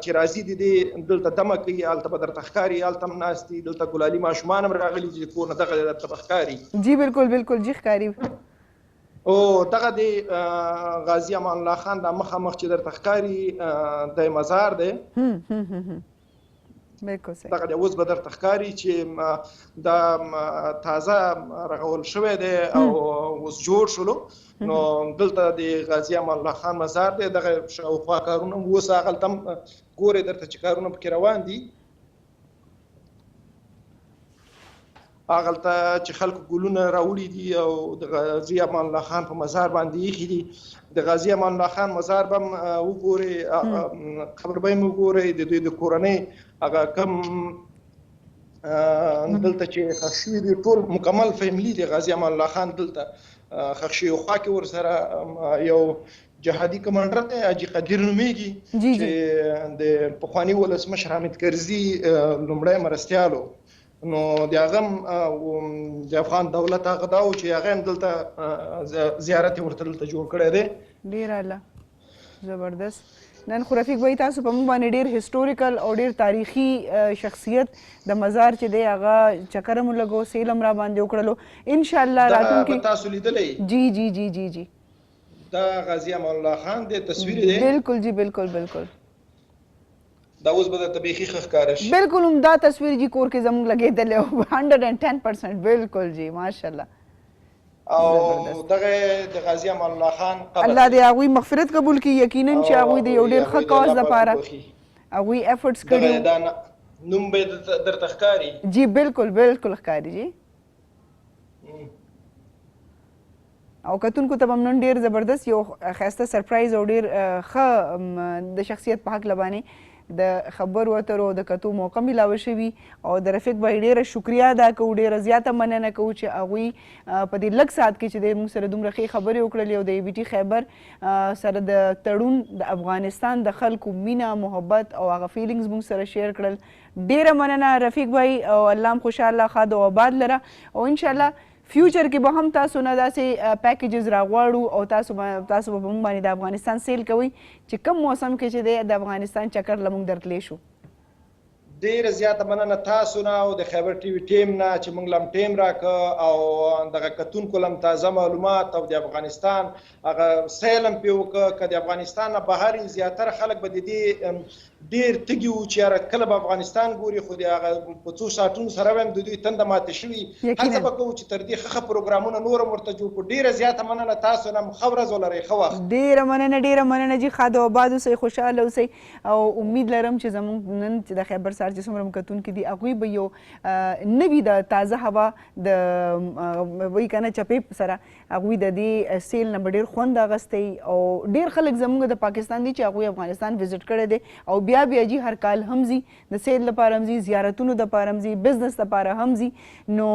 چې راځي د دې دلته دمه کوي هلته به درته ښکاري هلته هم ناست دي دلته ګلالي ماشومان هم راغلي چې کور نه دغه درته به ښکاري جی بالکل بالکل جی ښکاري او دغه د غازي امان الله خان د مخامخ چې درته ښکاري د مزار دی بالکل صحیح دغه اوس به درته ښکاري چې دا تازه رغول شوی دی او اوس جوړ شولو نو دلته د غازي امان الله خان مزار دی دغه شاوخوا کارونه اوس هغلته هم ګورئ درته چې کارونه پکې روان دي هغلته چې خلکو ګلونه راوړي دي او د غازي امان الله خان په مزار باندې ایښي دي د غازي امان الله خان مزار به هم وګورئ قبر به هم وګورئ د دوی د کورنۍ هغه کم دلته چې ښخ شوي دي ټول مکمل فیملي دی غازي امان الله خان دلته ښخ شوي خوا کې ورسره یو جهادي کمانډر دی حاجي قدیر نومیږي چې د پخواني ولسمشر حامد کرزي لومړی مرستیال و نو د هغه هم د افغان دولت هغه دا و چې هغه هم دلته زیارت یې ورته دلته جوړ کړی دی ډېر اعلی زبردست نن خو رفیق بھائی تاسو په موږ باندې ډېر هسټوریکل او ډېر تاریخي شخصیت د مزار چې دی هغه چکر هم ولګو سیل هم را باندې وکړلو انشاءالله راتلونکي تاسو لیدلی جی جی جی جی جی دا غازي امان الله خان دی تصویر دی بالکل جی بالکل بالکل دا اوس به درته بیخي ښه ښکاره شي بالکل همدا تصویر جی کور کې زموږ لګېدلی و 110% بالکل جی ماشاءالله او دغه د غازي امان الله خان قبر الله دې هغوی مغفرت قبول کړي یقینا چې هغوی د یو ډېر ښه کاز دپاره هغوی ایفرټس کړي دا نوم به درته ښکاري جی بالکل بالکل ښکاري جی او کتونکو ته به هم نن ډېر زبردست یو ښایسته سرپرایز او ډېر ښه د شخصیت په هکله باندې د خبرو اترو د کتو موقع میلاوه شوي او د رفیق بھائی ډېره شکریه ادا کوو ډېره زیاته مننه کوو چې هغوی په دې لږ ساعت کې چې دی موږ سره دومره ښې خبرې وکړلې او د AVT خیبر سره د تړون د افغانستان د خلکو مینه محبت او هغه فیلینګز موږ سره شیر کړل ډېره مننه رفیق بھائی او الله هم خوشحاله ښاد او آباد لره او انشاءالله فیوچر کې به هم تاسو نه داسې پیکیجز راغواړو او تاسو به په موږ باندې د افغانستان سیل کوئ چې کم موسم کې چې دی د افغانستان چکر له موږ درتلی شو ډیره زیاته مننه تاسو نه او د خیبر ټي وي ټیم نه چې موږ لم ټیم راکړه او دغه کتونکو لم تازه معلومات او د افغانستان هغه سیلم پې وکړه که د افغانستان نه بهر زیاتره خلک به د دې ډېر تږي وو چې یاره کله به افغانستان ګوري خو د هغه په څو ساعتونو سره به هم د دوی تنده ماته شوي هڅه به کوو چې تر دې ښه پروګرامونه نور هم ورته جوړ کړو ډېره زیاته مننه تاسو نه ښه ورځ ولرئ ښه وخت ډېره مننه جي ښاد او آباد اوسئ خوشحاله اوسئ او امید لرم چې زموږ نن چې د خیبر سهار چې څومره هم کتونکي دي هغوی به یو نوي د تازه هوا د وایي که نه چپې سره هغوی د دې سیل نه به ډېر خوند اخیستی او ډېر خلک زموږ د پاکستان دي چې هغوی افغانستان وزټ کړی دی او بیا جي هر کال هم ځي د سیل لپاره هم ځي زیارتونو دپاره هم ځي بزنس دپاره هم ځي نو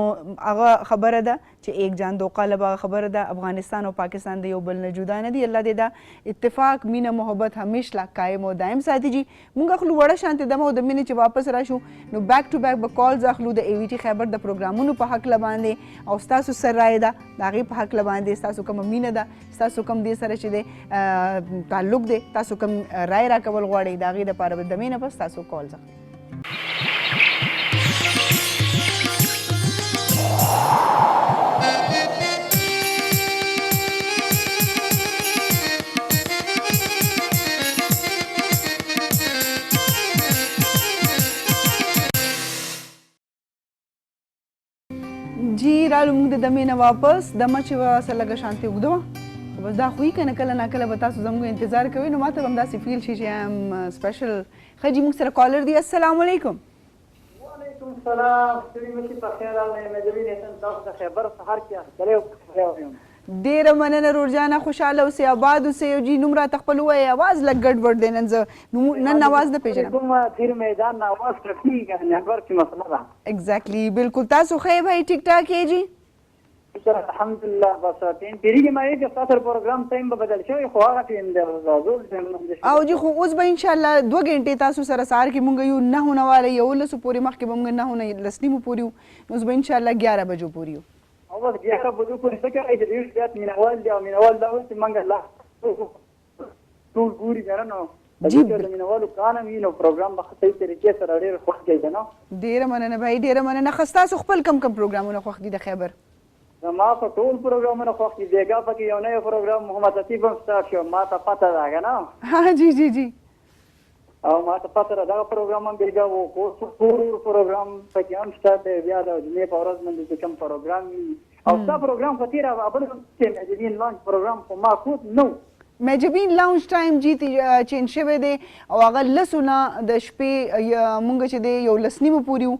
هغه خبره ده چې ایک جان دو قالب هغه خبره ده افغانستان او پاکستان د یو بل نه جدا نه دي الله دې دا اتفاق مینه محبت همیشه لا قایم او دایم ساتي جي مونږ اخلو وړه شانتې دمه او د مینې چې واپس راشو نو بیک ټو بیک به کالز اخلو د AVT خیبر د پروګرامونو په حق باندې او ستاسو سره رایه ده د هغې په حق باندې ستاسو کومه مینه ده ستاسو کوم دې سره چې دی تعلق دی تاسو کوم رایه راکول غواړئ د هغې دپاره به د مینه پس تاسو کالز اخلو جی رالو موږ د دمې نه واپس دمه چې به څه لږه شانتې اوږده وه خو بس دا خو که نه کله ناکله به تاسو زموږ انتظار کوئ نو ما ته به هم داسې فیل شي چې یم سپیشل ښه جي موږ سره کالر دی السلام علیکم وعلیکم السلام ستړي مه شئ په خیر راغلی محجبین احسان تاسو د خیبر سهار کې هرکلی او پخیر یم ډېره مننه رورجانه خوشحاله اوسئ آباد اوسئ او جي نوم راته خپل ووایئ اواز لږ ګډوډ دی نن زه نن اواز نه پېژنم کومه تیر میدان نه اواز کټېږي که نیټورک کې مسله ده ایگزیکټلی بالکل تاسو ښه یې بھائی ټیک ټاک یې جي الحمدلله بس ټیم تېرېږي ما یې چې ستا سره پروګرام ټایم به بدل شوی خو هغه ټیم دی او جي خو اوس به انشاءالله 2 غنټې تاسو سره سهار کې مونږ یو 9 نه واله 11 پورې مخکې به مونږ 9 نه 10 نیمو پورې یو نو اوس به انشاءالله 11 بجو پورې یو او بس 11 بجو پورې څه کوئ چې ډېر زیات مینهوال دي او مینهوال دا وایي چې موږ لا ټول ګوري که نه نو د مینهوالو کان هم وي نو پروګرام به ښه صحیح طریقې سره ډېر خوښ کوي که نه ډېره مننه بھائی ډېره مننه ښه ستاسو خپل کم کم پروګرامونه خوښ دي د خیبر زما په ټول پروګرامونه خوښ دي بیګا پکې یو نوی پروګرام محمد عطیف هم سټارټ شو ما ته پته ده که نه ها جی جی جی او ما ته پته ده دغه پروګرام هم بیګا و کور پروګرام پکې هم سټارټ دی بیا د جمعې په ورځ باندې چې کوم پروګرام وي او ستا پروګرام خو تېره بل چې محجبین لانچ پروګرام خو ما کوت نو محجبین لاونج ټایم جی چینج شوی دی او هغه لسو نه د شپې مونږ چې دی یو 10 نیمو پورې وو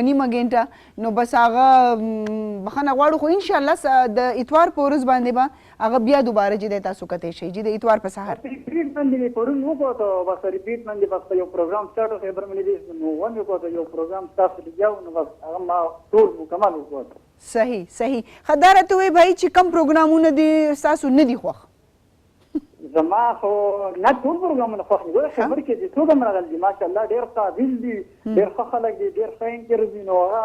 1 نیمه ګنټه نو بس هغه بخښنه غواړو خو انشاءالله د اتوار په ورځ باندې به هغه بیا دوباره چې دی تاسو کتی شئ چې د اتوار په سهار ریپیټ باندې مې پرون وکړو بس ریپیټ باندې بس یو پروګرام سټارټ خیبر باندې نو ون وکړو یو پروګرام تاسو لګیاو نو بس هغه ما ټول مکمل وکړو صحیح صحیح ښه دا راته وایئ بھائی چې کم پروګرامونه دي ستاسو نه دي خوښ زما خو نه ټول پروګرامونه خوښ دي ګوره خبر کې دي څوک هم راغلي دي ماشاءالله ډېر قابل دي ډېر ښه خلک دي ډېر ښه انټرویو دي نو هغه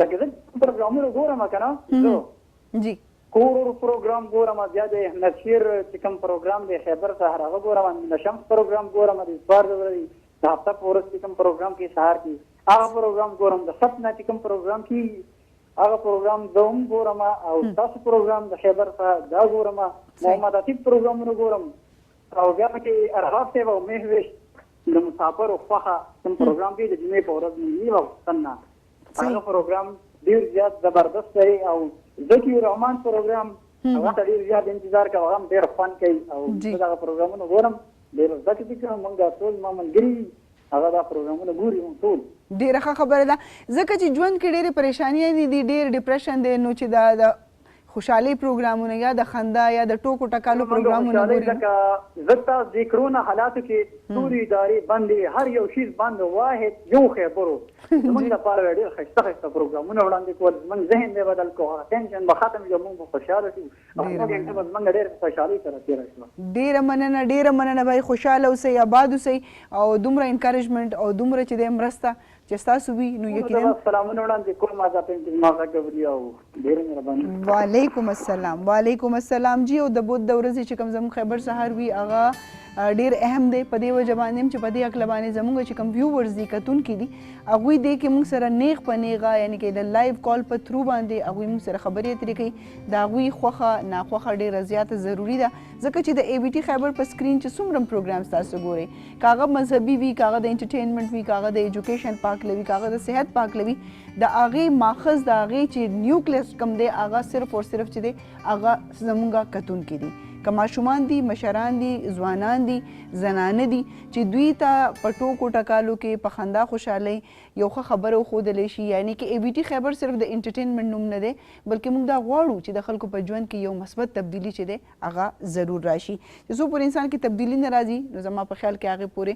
لکه زه پروګرامونه ګورم که نه جی کور پروګرام ګورم بیا د احمد شیر چې کوم پروګرام دی خیبر سهار هغه ګورم د شمس پروګرام ګورم د اتوار د ورځې د هفته په ورځ چې کوم پروګرام کې سهار کې هغه پروګرام ګورم د سبت نه چې کوم پروګرام کې هغه پروګرام زه هم ګورم او تاسو پروګرام د خیبر څخه دا ګورم محمد عطیف پروګرامونه ګورم او بیا پکې ارغاب صاحب او مهوش د مسافر او خوښه کوم پروګرام کې د جمعې په ورځ ملي وختن هغه پروګرام ډېر زیات زبردست دی او ذکي رحمان پروګرام هغه ته ډېر زیات انتظار کوم هغه ډېر فن کوي او زه دغه پروګرامونه ګورم ډېر زده کړې کوم موږ ټول ما ملګري هغه دا پروګرامونه ګوري ټول ډېره ښه خبره ده ځکه چې ژوند کې ډېرې پریشانیانې دي ډېر ډپریشن دی نو چې دا د خوشحالۍ پروګرامونه یا د خندا یا د ټوکو ټکالو پروګرامونه ګوري ځکه زه ته د کرونا حالاتو کې ټولې ادارې بندې هر یو شیز بند واحد یو خیبرو زموږ لپاره ډېر ښایسته ښایسته پروګرامونه وړاندې کول زموږ ذهن دی بدل کړو هغه ټینشن به ختم شي موږ به خوشحاله شو او موږ به زموږ ډېر خوشحالۍ سره تېره شوه ډېره مننه بھائی خوشحاله اوسئ آباد اوسئ او دومره انکریجمنټ او دومره چې دی مرسته چې ستاسو وي نو یقینا سلامونه وړاندې کوم مازاپین کې ما غوړي او ډېر مهرباني. وعلیکم السلام. وعلیکم السلام جی. او د بود د ورځې چې کوم زموږ خیبر سهار وي هغه ډیر اهم دی په دې وجه باندې چې په دې عقل باندې زموږ چې کوم ویورز دي کتونکي دي هغوی دی کې موږ سره نیغ په نیغه یعنی کې د لایو کال په تھرو باندې هغوی موږ سره خبرې اترې کوي. د هغوی خوښه ناخوښه ډیره زیاته ضروري ده ځکه چې د اے وی ټي خیبر په سکرین چې څومره پروګرامز تاسو ګورئ که هغه مذهبي وي که هغه د انټرټینمنټ وي که هغه د ایجوکیشن پاکلوي که هغه د صحت پاکلوي د هغې ماخذ د هغې چې نیوکلیس کوم دی هغه صرف او صرف چې دی هغه زموږ کتونکي دي که ماشومان دي مشران دي ځوانان دي زنانه دي چې دوی ته په ټوکو ټکالو کې په خندا خوشحالۍ یو ښه خبره وښودلی شي یعنی کې اے وی ټي خیبر صرف د انټرټینمنټ نوم نه دی بلکې موږ دا غواړو چې د خلکو په ژوند کې یو مثبت تبدیلي چې دی هغه ضرور راشي چې څو پورې انسان کې تبدیلي نه راځي نو زما په خیال کې هغې پورې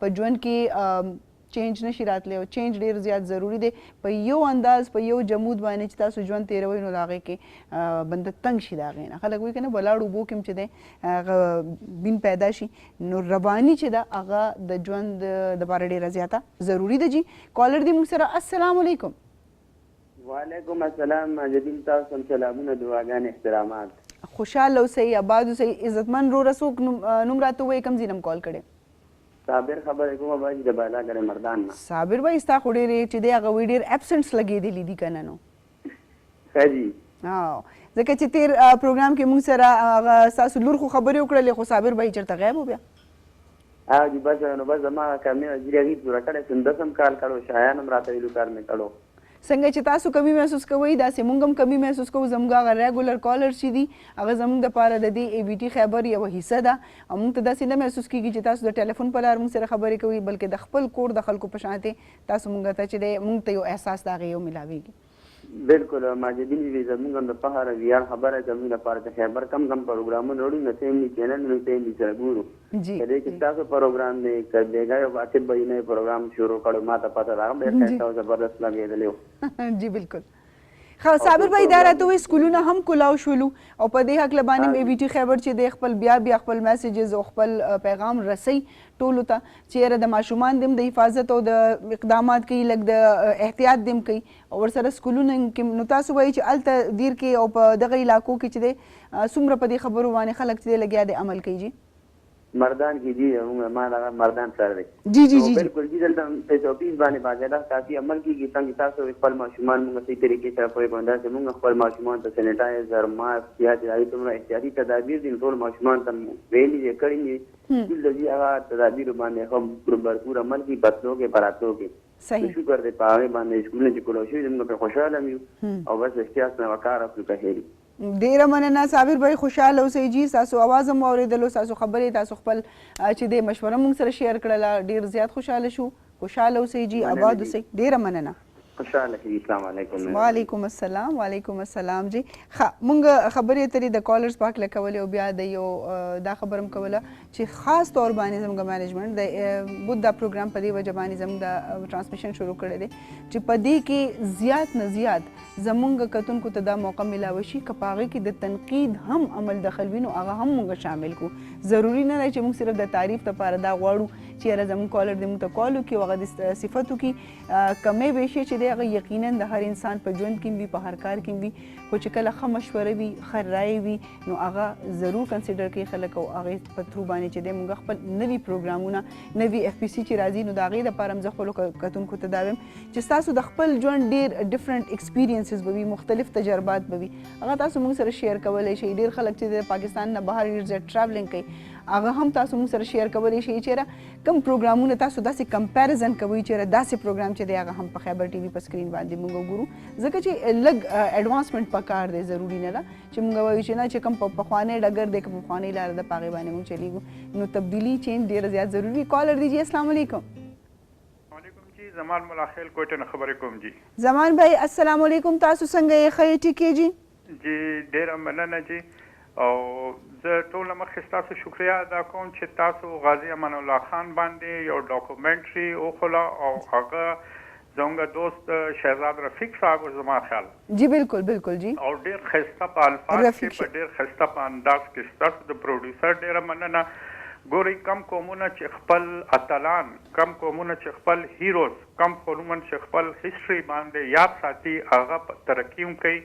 په ژوند کې چینج نشي راتلی او چینج ډیر زیات ضروری دی په یو انداز په یو جمود باندې چې تاسو ژوند تیروئ نو د هغې کې بنده تنګ شي د هغې نه خلک وایي که نه ولاړ اوبو کې هم چې دی هغه بین پیدا شي نو رباني چې ده هغه د ژوند دپاره ډیره زیاته ضروری ده جي کالر دی موږ سره السلام علیکم. وعلیکم السلام محجبین تاسو هم سلامونه دعاګانې احترامات خوشحاله اوسئ آباد اوسئ عزتمن وروره څوک نوم راته ووایئ کوم ځای نه م کال کړی صابر خبرې کومه بھاجي د بالاګره مردان نه. صابر بھائی ستا خو ډېرې چې دی هغه وایي ډېر اپسنټس لګېدلي دي که نه نو ښه جي ځکه چې تېر پروګرام کې موږ سره هغه ستاسو لور خو خبرې وکړلې خو صابر بھائی چېرته غیب و بیا جی بس نو بس زما کمې وزیر هغې پوره کړی سندس هم کال کړو شایان هم راته ویلو کار مې کړو څنګه چې تاسو کمی محسوس کوئ داسې موږ هم کمی محسوس کوو زموږ هغه ریګولر کالرز چې دي هغه زموږ دپاره د دې اے وی ټي خیبر یوه حصه ده او موږ ته داسې نه محسوس کېږي چې تاسو د ټلیفون په لار موږ سره خبرې کوئ بلکې د خپل کور د خلکو په شانتې تاسو موږ ته چې دی موږ ته یو احساس د هغې یو میلاویږي. بالکل محجبین وي زموږ هم د فخر ویاړ خبره زموږ لپاره د خیبر کم کم پروګرامونه وړو نو سیملي چینل نو سیملي سره ګورو که دې کې ستاسو پروګرام دی که بیګا یو باسط بهي نه پروګرام شروع کړو ما ته پته ده هغه ډېر ښایسته او زبردست لګېدلی و. جی بالکل. صابر بھائی دا راته وایي سکولونه هم کلاو شولو او په دې هکله باندې اے وی ټي خیبر چې دی خپل بیا خپل میسیجز او خپل پیغام رسوي ټولو ته چې یاره د ماشومان دې هم د حفاظت او د اقدامات کوي لږ د احتیاط دې هم کوي او ورسره سکولونه کې نو تاسو وایي چې هلته دیر کې او په دغه علاقو کې چې دی څومره په دې خبرو باندې خلک چې دی لګیا دی عمل کوي جي مردان کې جی ما دغه مردان سره دی جی جی جی بالکل جی دلته پیسوپیس باندې باقاعده کافي عمل کېږي څنګه تاسو خپل ماشومان موږ صحیح طریقې سره پوهې باندې چې موږ خپل ماشومان ته سینیټایزر ماسک یا چې څومره احتیاطي تدابیر دي ټول ماشومان ته ویلي دي کړي دي ټول دي هغه تدابیر باندې هم بھرپور عمل کی بچوں کے پراتوں کے صحیح شکر دې پاره باندې سکول چې کولو شي موږ په خوشاله یو او بس احتیاط نه وکړ خپل کهري ډیره مننه صابر بھائی خوشحاله اوسئ جی ستاسو اواز هم واورېدلو ستاسو خبرې تاسو خپل چې دی مشوره موږ سره شیر کړله ډیر زیات خوشحاله شو خوشحاله اوسئ جی آباد اوسئ ډیره مننه خوشحاله شئ. السلام علیکم. وعلیکم السلام. وعلیکم السلام جی ښه موږ خبرې اترې د کالرز پاک له کولې او بیا د یو دا خبره هم کوله چې خاص طور باندې زموږ مینجمنټ د بود دا پروګرام په دې وجه باندې زموږ د ټرانسمیشن شروع کړی دی چې په دې کې زیات نه زیات زموږ کتونکو ته دا موقع میلاوه شي که په هغې کې د تنقید هم عمل دخل وي نو هغه هم موږ شامل کړو ضروري نه دی چې موږ صرف د تعریف دپاره دا غواړو چې یاره زموږ کالر دې موږ ته کال وکړي او هغه د صفتو کې کمی بیشي چې دی هغه یقینا د هر انسان په ژوند کې وي په هر کار کې وي خو چې کله ښه مشوره وي ښه رایې وي نو هغه ضرور کنسیډر کوي خلک او هغې په تھرو باندې چې دی موږ خپل نوي پروګرامونه نوي اف پی سي چې راځي نو د هغې دپاره هم زه خپلو کتونکو ته دا وایم چې ستاسو د خپل ژوند ډېر ډفرنټ ایکسپیرینسز به وي مختلف تجربات به وي هغه تاسو موږ سره شیر کولی شئ ډېر خلک چې د پاکستان نه بهر ډېر زیات ټراولینګ کوي هغه هم تاسو موږ سره شیر کولی شئ چېرې کوم پروګرامونه تاسو داسې کمپیریزن کوئ چېرې داسې پروګرام چې دی هغه هم په خیبر ټي وي په سکرین باندې موږ وګورو ځکه چې لږ اډوانسمنټ پکار دی ضروري نه ده چې موږ وایو چې نه چې کوم پخوانی ډګر دی که پخوانۍ لاره ده په هغې باندې موږ چلیږو نو تبدیلي چینج ډېره زیات ضروري کالر دی جی السلام علیکم. وعلیکم جی زمان ملاخیل کوټه نه خبرې کوم جی. زمان بھائی السلام علیکم تاسو څنګه یې ښه یې ټیک جی جی ډېره مننه جی او زه ټول مخکې ستاسو شکریا ادا کوم چې تاسو غازي امان الله خان باندې یو ډاکومنټري وښوله او هغه زموږ دوست شهزاد رفیق صاحب زما خیال جی بالکل بالکل جی او ډېر ښایسته په الفاظ کې په ډېر ښایسته په انداز کې ستاسو د پروډیوسر ډېره مننه ګوري کم قومونه چې خپل اتلان، کم قومونه چې خپل هیروز، کم قومونه چې خپل هیستوري باندې یاد ساتي، هغه په ترقي هم کوي،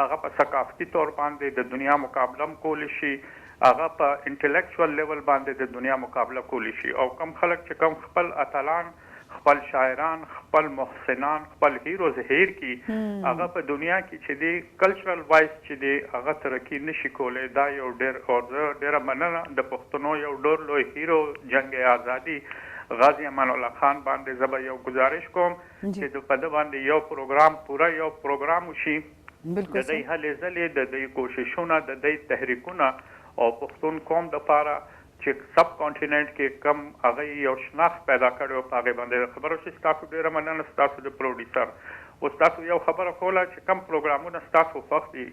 هغه په ثقافتي طور باندې د دنیا مقابله هم کولی شي، هغه په انټلیکچوال لیول باندې د دنیا مقابله کولی شي. او کم خلک چې کم خپل اتلان، خپل شاعران، خپل محسنان، خپل هیروز هیر کی، هغه په دنیا کې چې دی کلچرل وایز چې دی هغه ترقی نشي کولی. دا یو ډېره مننه د پښتنو یو ډېر لوی هیرو جنگ آزادي غازی امان الله خان باندې زه به یو گزارش کوم چې د په ده باندې یو پروګرام پوره یو پروګرام وشي، د دوی هلې ځلې، د دوی کوششونه، د دوی تحریکونه او پښتون قوم دپاره چې سب کانټیننټ کې کم هغه یو شناخت پیدا کړی و په هغې باندې خبره شي. ستاسو ډېره مننه ستاسو د پروډیوسر. او ستاسو یو خبره کوله چې کم پروګرامونه ستاسو خوښ دي،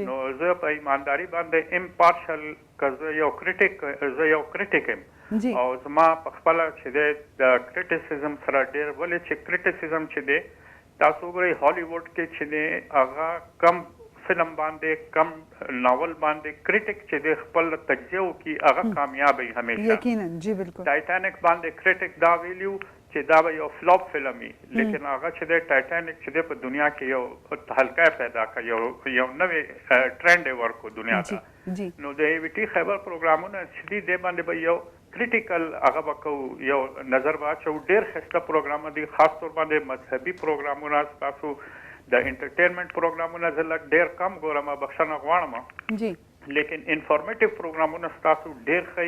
نو زه په ایمانداري باندې امپارشل که زه یو کریټیک یم او زما په خپله چې دی د کریټیسزم سره ډېر، ولې چې کریټیسزم چې دی تاسو وګورئ هالیووډ کې چې دی هغه کم فلم باندې کم ناول باندې کریټیک چې د خپل تجزیه وکړي هغه کامیاب وي همیشه. یقینا جی بالکل. ټایټانیک باندې کریټیک دا ویلیو چې دا به یو فلوپ فلم وي، لیکن هغه چې د ټایټانیک چې د په دنیا کې یو تهلکه پیدا کړ، یو نوې ټرند یې ورکړو دنیا ته. نو د AVT خیبر پروګرامونه چې دي دې باندې به یو کریټیکل هغه به کوو، یو نظر به اچو. ډېر ښایسته پروګرامونه دي، خاص طور باندې مذهبي پروګرامونه، ستاسو د انټرټینمنټ پروګرامونه زه لږ ډېر کم ګورم، بخښنه غواړم، لیکن انفارمیټیو پروګرامونه ستاسو ډېر ښه،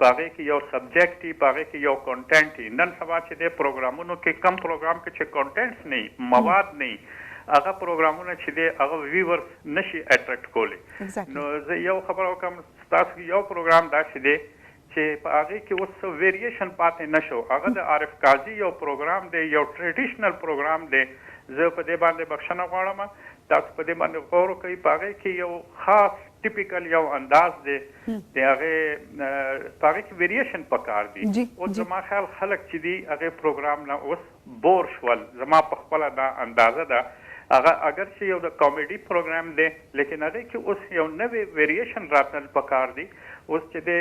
په هغې کې یو سبجیکټ وي، په هغې کې یو کانټینټ وي. نن سبا چې دی پروګرامونو کې کم پروګرام کې چې کانټینټس نه وي، مواد نه وي، هغه پروګرامونه چې دی هغه ویورس نشي اټریکټ کولی. نو زه یو خبره وکړم، ستاسو یو پروګرام داسې دی چې په هغې کې اوس څه ویریشن پاتې نه شو، هغه د عارف قاضي یو پروګرام دی، یو ټریډیشنل پروګرام دی. زه په دې باندې بخښنه غواړم، تاسو په دې باندې غور وکړئ. په هغې کې یو خاص ټیپیکل یو انداز دی، د هغې په هغې کې ویریشن پکار دي. اوس زما خیال خلک چې دي هغې پروګرام نه اوس بور شول، زما په خپله دا اندازه ده. هغه اگر چې یو د کامیډي پروګرام دی، لیکن هغې کې اوس یو نوې ویریشن راتلل پکار دي. اوس چې دی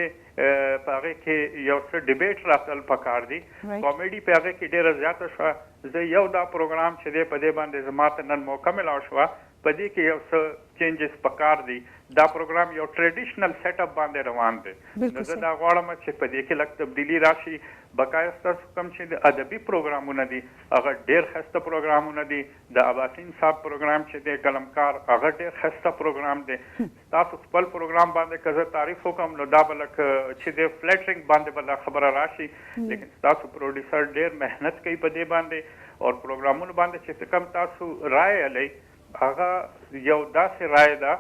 په هغې کې یو څه ډیبیټ راتلل پکار دي. کامیډي په هغې کې ډېره زیاته شوه. زه یو دا پروګرام چې دی په دې باندې زما ته نن موقع ملاو شوه، په دې کې یو څه چینجز پکار دي. دا پروګرام یو ټریډیشنل سیټ اپ باندې روان دی. نو زه دا غواړم چې په دې کې لږ تبدیلي راشي. بقایا ستاسو کوم چې د ادبي پروګرامونه دي هغه ډېر ښایسته پروګرامونه دي. د عباسین صاحب پروګرام چې دی قلمکار، هغه ډېر ښایسته پروګرام دی. ستاسو خپل پروګرام باندې که زه تعریف وکړم نو دا به لږ چې دی فلیټرنګ باندې به دا خبره راشي، لیکن ستاسو پروډیوسر ډېر محنت کوي په دې باندې. او پروګرامونو باندې چې کم تاسو رایه لئ، هغه یو داسې رایه ده،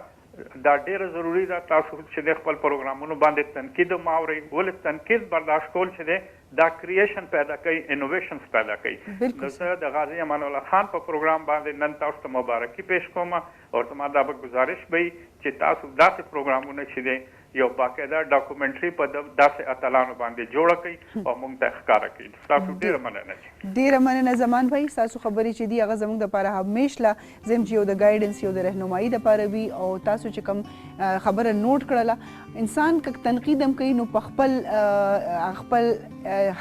دا ډېره ضروري ده تاسو چې د خپل پروګرامونو باندې تنقید هم اورئ. ولې تنقید برداشت کول چې دی دا کریشن پیدا کوي، انوویشنز پیدا کوي. نو زه د غازي امان الله خان په پروګرام باندې نن تاسو ته مبارکي پیش کوم، او زما دا به گزارش وي چې تاسو داسې پروګرامونه چې دی یو باقاعده ډاکومنټري په داسې اتلانو باندې جوړه کړئ او موږ ته ښکاره کړئ. ستاسو ډېره مننه. ډېره مننه زمان بھائی، ستاسو خبرې چې دي هغه زموږ دپاره همیشه زم چې یو د ګایډنس، یو د رهنمایي دپاره وي. او تاسو چې کوم خبره نوٹ کړله، انسان که تنقید هم کوي نو په خپل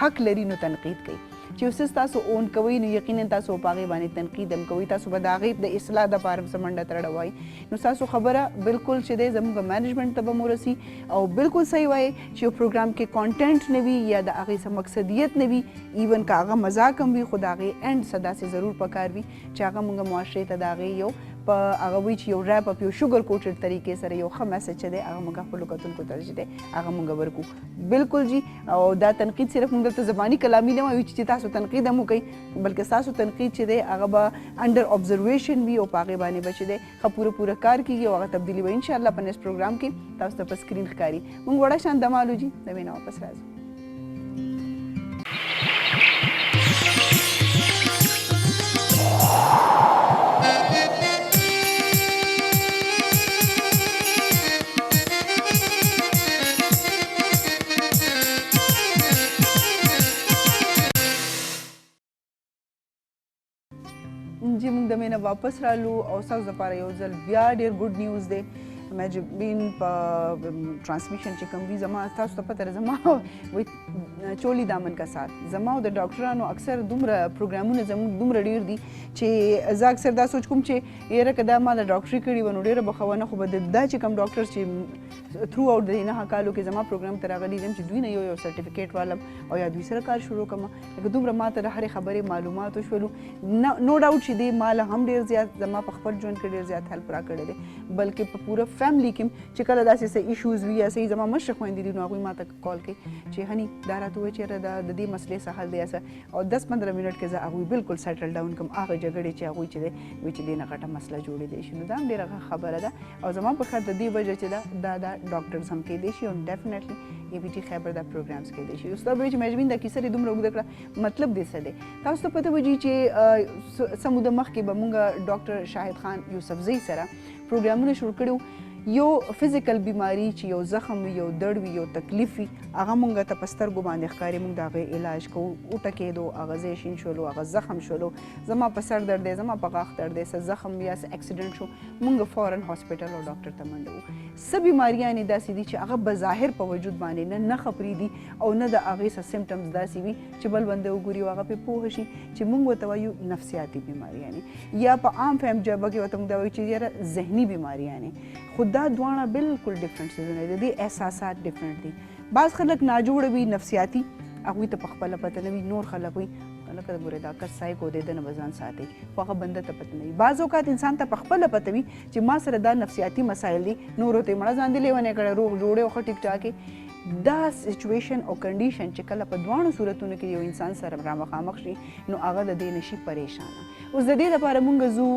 حق لري نو تنقید کوي. چې اوس تاسو اون کوئ نو یقینا تاسو په هغې باندې تنقید هم کوئ، تاسو به د هغې د اصلاح دپاره څه منډه ترړه وایي. نو ستاسو خبره بالکل چې دی زموږ منیجمنټ ته به مو رسي، او بالکل صحیح وایي چې یو پروګرام کې کانټینټ نه وي یا د هغې څه مقصدیت نه وي، ایون که هغه مذاق هم وي، خو د هغې اینډ څه داسې ضرور پکار وي چې هغه موږ معاشرې ته د هغې یو په هغه وایي چې یو ریپ اپ، یو شوګر کوټډ طریقې سره یو ښه میسج چې دی هغه موږ خپلو کتونکو ته چې دی هغه موږ ورکړو. بالکل جی. او دا تنقید صرف موږ دلته زباني کلامي نه وایو چې تاسو تنقید هم وکړئ، بلکې ستاسو تنقید چې دی هغه به انډر ابزرویشن وي او په هغې باندې به چې دی ښه پوره کار کېږي او هغه تبدیلي به انشاءالله په نیکسټ پروګرام کې تاسو ته په سکرین ښکاري. موږ وړه شان دمالو جي د وینا واپس راځو. جی موږ د مینه واپس رالو او ستاسو لپاره یو ځل بیا ډېر ګډ نیوز دی. محجبین په ټرانسمیشن چې کوم وي زما تاسو ته پته زما وایي چولی دامن کا ساتھ زما او د ډاکټرانو اکثر دومره پروګرامونه زموږ دومره ډېر دي چې زه اکثر دا سوچ کوم چې یاره که دا ما د ډاکټري کړي وه نو ډېره به ښه وه نه خو به دا چې کوم ډاکټر چې تھرو آؤٹ د دې 9 کالو کې زما پروګرام ته راغلي یم چې دوی نه یو سرټیفیکیټ والم او یا دوی سره کار شروع کړم لکه دومره ما ته د هرې خبرې معلومات وشولو نو ډاوټ چې دې ما له هم ډېر زیات زما په خپل ژوند کې ډېر زیات هیلپ راکړی دی بلکې په پوره فیملي کې چې کله داسې څه ایشوز وي یا صحیح زما مشره خویندې دي نو هغوی ما ته کال کوي چې هني دا راته ووایي چې یاره د دې مسلې څه حل دی یا څه او 10-15 منټ کې زه هغوی بالکل سیټل ډاون کړم هغه جګړې چې هغوی چې دی وایي چې دې نه غټه مسله جوړېدی شي نو دا هم ډېره خبره ده او زما په خیال د دې وجه چې دا ډاکټرز هم کېدی شي او ډیفینیټلی AVT Khyber دا پروګرامز کېدی شي اوس دا به چې محجبین دا کیسه دې دومره اوږده کړه مطلب دې څه دی تاسو ته پته وږي چې څه موده مخکې به مونږ ډاکټر شاهد خان یوسفزۍ سره پروګرامونه شروع کړي یو فزیکل بیماری چې یو زخم وي یو درد وي یو تکلیف وي هغه مونږ ته په سترګو باندې ښکاري مونږ د هغې علاج کوو وټکېدو هغه ځای شین شولو هغه زخم شولو زما په سر درد دی زما په غاښ درد دی څه زخم یا څه اکسیډنټ شو مونږ فورن هاسپټل او ډاکټر ته منډه وو څه بیماریانې داسې دي چې هغه بظاهر په وجود باندې نه نښه پرېږدي او نه د هغې څه سمټمز داسې وي چې بل بنده وګوري او هغه پرې پوه شي چې مونږ ورته وایو نفسیاتي بیماریانې یا په عام فهم ژبه کې ورته مونږ دا وایو چې یاره ذهني بیماریانې خو دا دواړه بالکل ډفرنٹ څیزونه دي د دې احساسات ډفرنٹ دي بعض خلک ناجوړه وي نفسیاتي هغوی ته په خپله پته نه وي نور خلک وي لکه ګورې دا کس سایکو دی د نه به ځان ساتي خو هغه بنده ته پته نه وي بعض اوقات انسان ته په خپله پته وي چې ما سره دا نفسیاتي مسایل دي نورو ته یې مړه ځان دې لیونی کړی روغ جوړې او ښه ټیک ټاکې دا سچویشن او کنډیشن چې کله په دواړو صورتونو کې یو انسان سره رامخامخ شي نو هغه د دې نه شي پریشانه اوس د دې لپاره مونږ ځو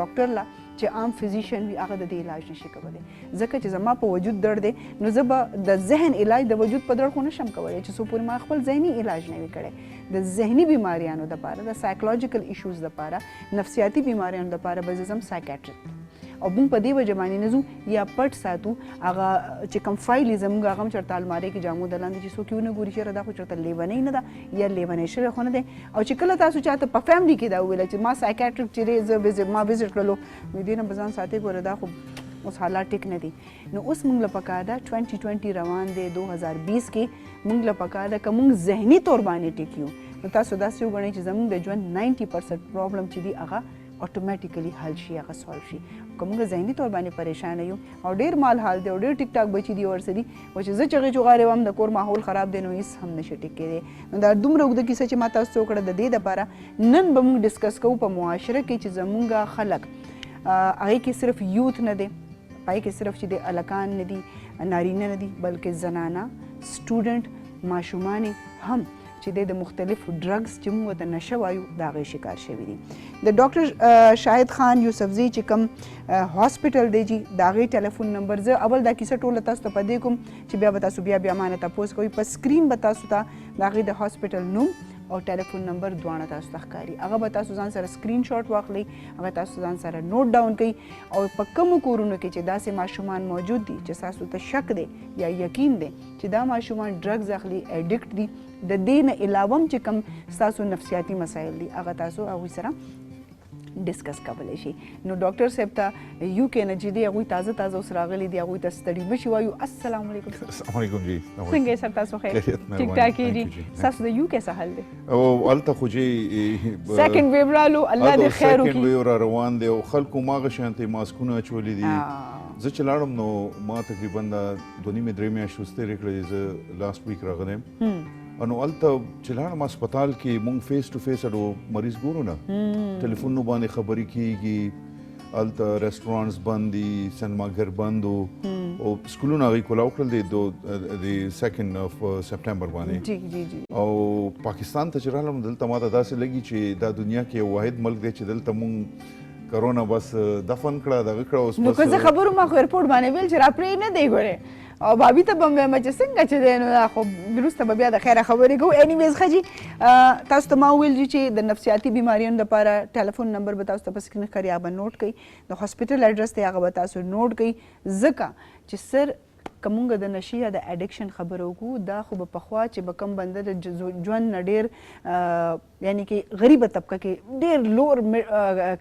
ډاکټر لا چې عام فزیشن وي هغه د دې علاج نشي کولی ځکه چې زما په وجود درد دی نو زه به د ذهن علاج د وجود په درد خو نشم کولی چې څو پورې ما خپل ذهني علاج نه وي کړی د ذهني بیماریانو دپاره د سایکولوژیکل ایشوز دپاره نفسیاتي بیماریانو دپاره به زه ځم سایکیاټریک او موږ په دې وجه باندې نه ځو یا پټ ساتو هغه چې کوم فایل یې زموږ هغه هم چېرته المارۍ کې جامو د لاندې چې څوک یې ونه ګوري چېرې دا خو چېرته لیونۍ نه ده یا لیونی شوی خو نه دی او چې کله تاسو چاته په فیملي کې دا وویله چې ما سایکیاټریک چې دی زه ما وزټ کړلو نو دې نه به ځان ساتئ ګوره دا خو اوس حالات ټیک نه دي نو اوس موږ له پکار ده 2020 روان دی 2020 کې موږ له پکار ده که موږ ذهني طور باندې ټیک یو نو تاسو داسې وګڼئ چې زموږ د ژوند 90% پرابلم چې دي هغه اتوماتیکلی حل شي هغه سالو شي که موږ ذهني طور باندې پریشانه یو او ډېر مال حال دی او ډېر ټیک ټاک بچي دي ورسه دي و چې زه چغې چغارې وم د کور ماحول خراب دی نو هېڅ هم نشي ټیک کېدی نو دا دومره اوږده کیسه چې ما تاسو ته وکړه د دې دپاره نن به موږ ډسکس کوو په معاشره کې چې زموږ خلک هغې کې صرف یوت نه دی پای کې صرف چې د هلکان نه دي نارینه نه دي بلکې زنانه سټوډنټ ماشومان هم چې د مختلفو ډرګز چې موږ ورته نشه وایو د هغې شکار شوي دي د ډاکټر شاهد خان یوسفزۍ چې کوم هاسپټل دی جي د هغې ټلیفون نمبر زه اول دا کیسه ټوله تاسو ته په دې کوم چې بیا به تاسو بیا ما نه تپوس کوئ په سکرین به تاسو ته د هغې د هاسپټل نوم او ټلیفون نمبر دواړه تاسو ته ښکاري هغه به تاسو ځان سره سکرین شاټ واخلئ هغه تاسو ځان سره نوٹ ډاون کوئ او په کومو کورونو کې چې داسې ماشومان موجود دي چې تاسو ته شک دی یا یقین دی چې دا ماشومان ډرګز اخلي ایډکټ دي د دې نه علاوه هم چې کوم ستاسو نفسیاتي مسایل دي هغه تاسو هغوی سره ډسکس کولی شي نو ډاکټر صاحب ته یو کې نه چې دی هغوی تازه اوس راغلي دي هغوی ته ستړي مشي وایو السلام علیکم السلام علیکم جی څنګه یې سر تاسو خیر ټیک ټاک یې جي ستاسو د یو کې څه حل دی او هلته خو جی سیکنډ ویو رالو الله دې خیر وکړي سیکنډ ویو را روان دی او خلکو ماغه شانتې ماسکونه اچولي دي زه چې لاړم نو ما تقریبا د 2.5-3 میاشتې تېرې کړې زه لاست ویک راغلی نو هلته چې لاړم هسپتال کې مونږ فیس ټو فیس اډو مریض ګورو نه ټلیفونو باندې خبرې کېږي هلته ریسټورانټس بند دي سینماګر بند و او سکولونه هغوی کولاو کړل دی د 2 سپټمبر باندې او پاکستان ته چې رالم دلته ما ته داسې لګي چې دا دنیا کې یو واحد ملک دی چې دلته مونږ کرونا بس دفن کړه دغه کړه اوس نو که زه خبرو ما خو ایرپورټ باندې ویل چې راپرې نه دی ګورې او بابي ته به مې وایم چې څنګه چې دی نو دا خو وروسته به بیا د خیره خبرې کوو انیویز ښه جي تاسو ته ما وویل چې د نفسیاتي بیماریانو دپاره ټلیفون نمبر به تاسو ته په سکرین ښکاري هغه به نوټ کوئ د هاسپټل ایډرس دی هغه به تاسو نوټ کوئ ځکه چې سر که مونږ د نشي یا د اډکشن خبره وکړو دا خو به پخوا چې به کوم بنده د ژوند نه ډېر یعنی کې غریبه طبقه کې ډېر لوور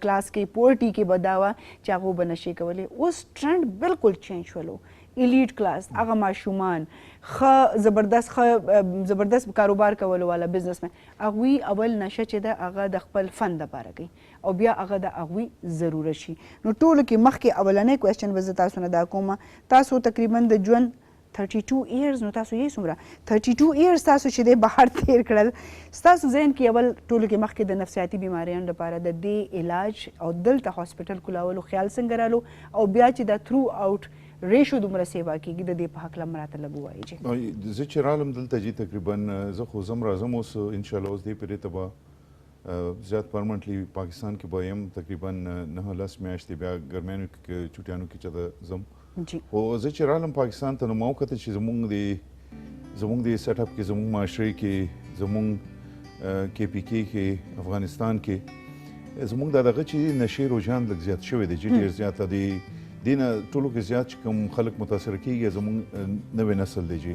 کلاس کې پورټي کې به دا وه چې هغو به نشي کولې. اوس ټرنډ بالکل چینج شولو. ایلیټ کلاس هغه ماشومان ښه زبردست کاروبار کولو والا بزنسمن هغوی اول نشه چې ده هغه د خپل فن دپاره کوي او بیا هغه د هغوی ضرورت شي. نو ټولو کې مخکې اولنی کوېسچن به زه تاسو نه دا کوم تاسو تقریبا د ژوند 32 ایئرز نو تاسو یې څومره 32 ایئرز تاسو چې دی بهر تیر کړل ستاسو ذهن کې اول ټولو کې مخکې د نفسیاتي بیماریانو لپاره د دې علاج او دلته هاسپټل کولولو خیال څنګه رالو او بیا چې دا تھرو آؤټ ریشو دومره سیوا کېږي د دې په هکله هم راته لږ ووایي چې زه چې رالم دلته جي تقریبا زه خو زم راځم اوس انشاءالله اوس دې پرې ته به زیات پرمنټلی پاکستان کې به یم تقریبا 9-10 میاشتې بیا ګرمیانو کې چوټیانو کې چې ته ځم خو زه چې رالم پاکستان ته نو ما وکتل چې زموږ د سیټ اپ کې زموږ معاشرې کې زموږ کې پي کې کې افغانستان کې زموږ دا دغه چې نشې رجحان لږ زیات شوی دی چې ډېر زیاته دی دینه ټولو کې زیات چې کوم خلک متاثر کېږي زموږ نوی نسل دی چې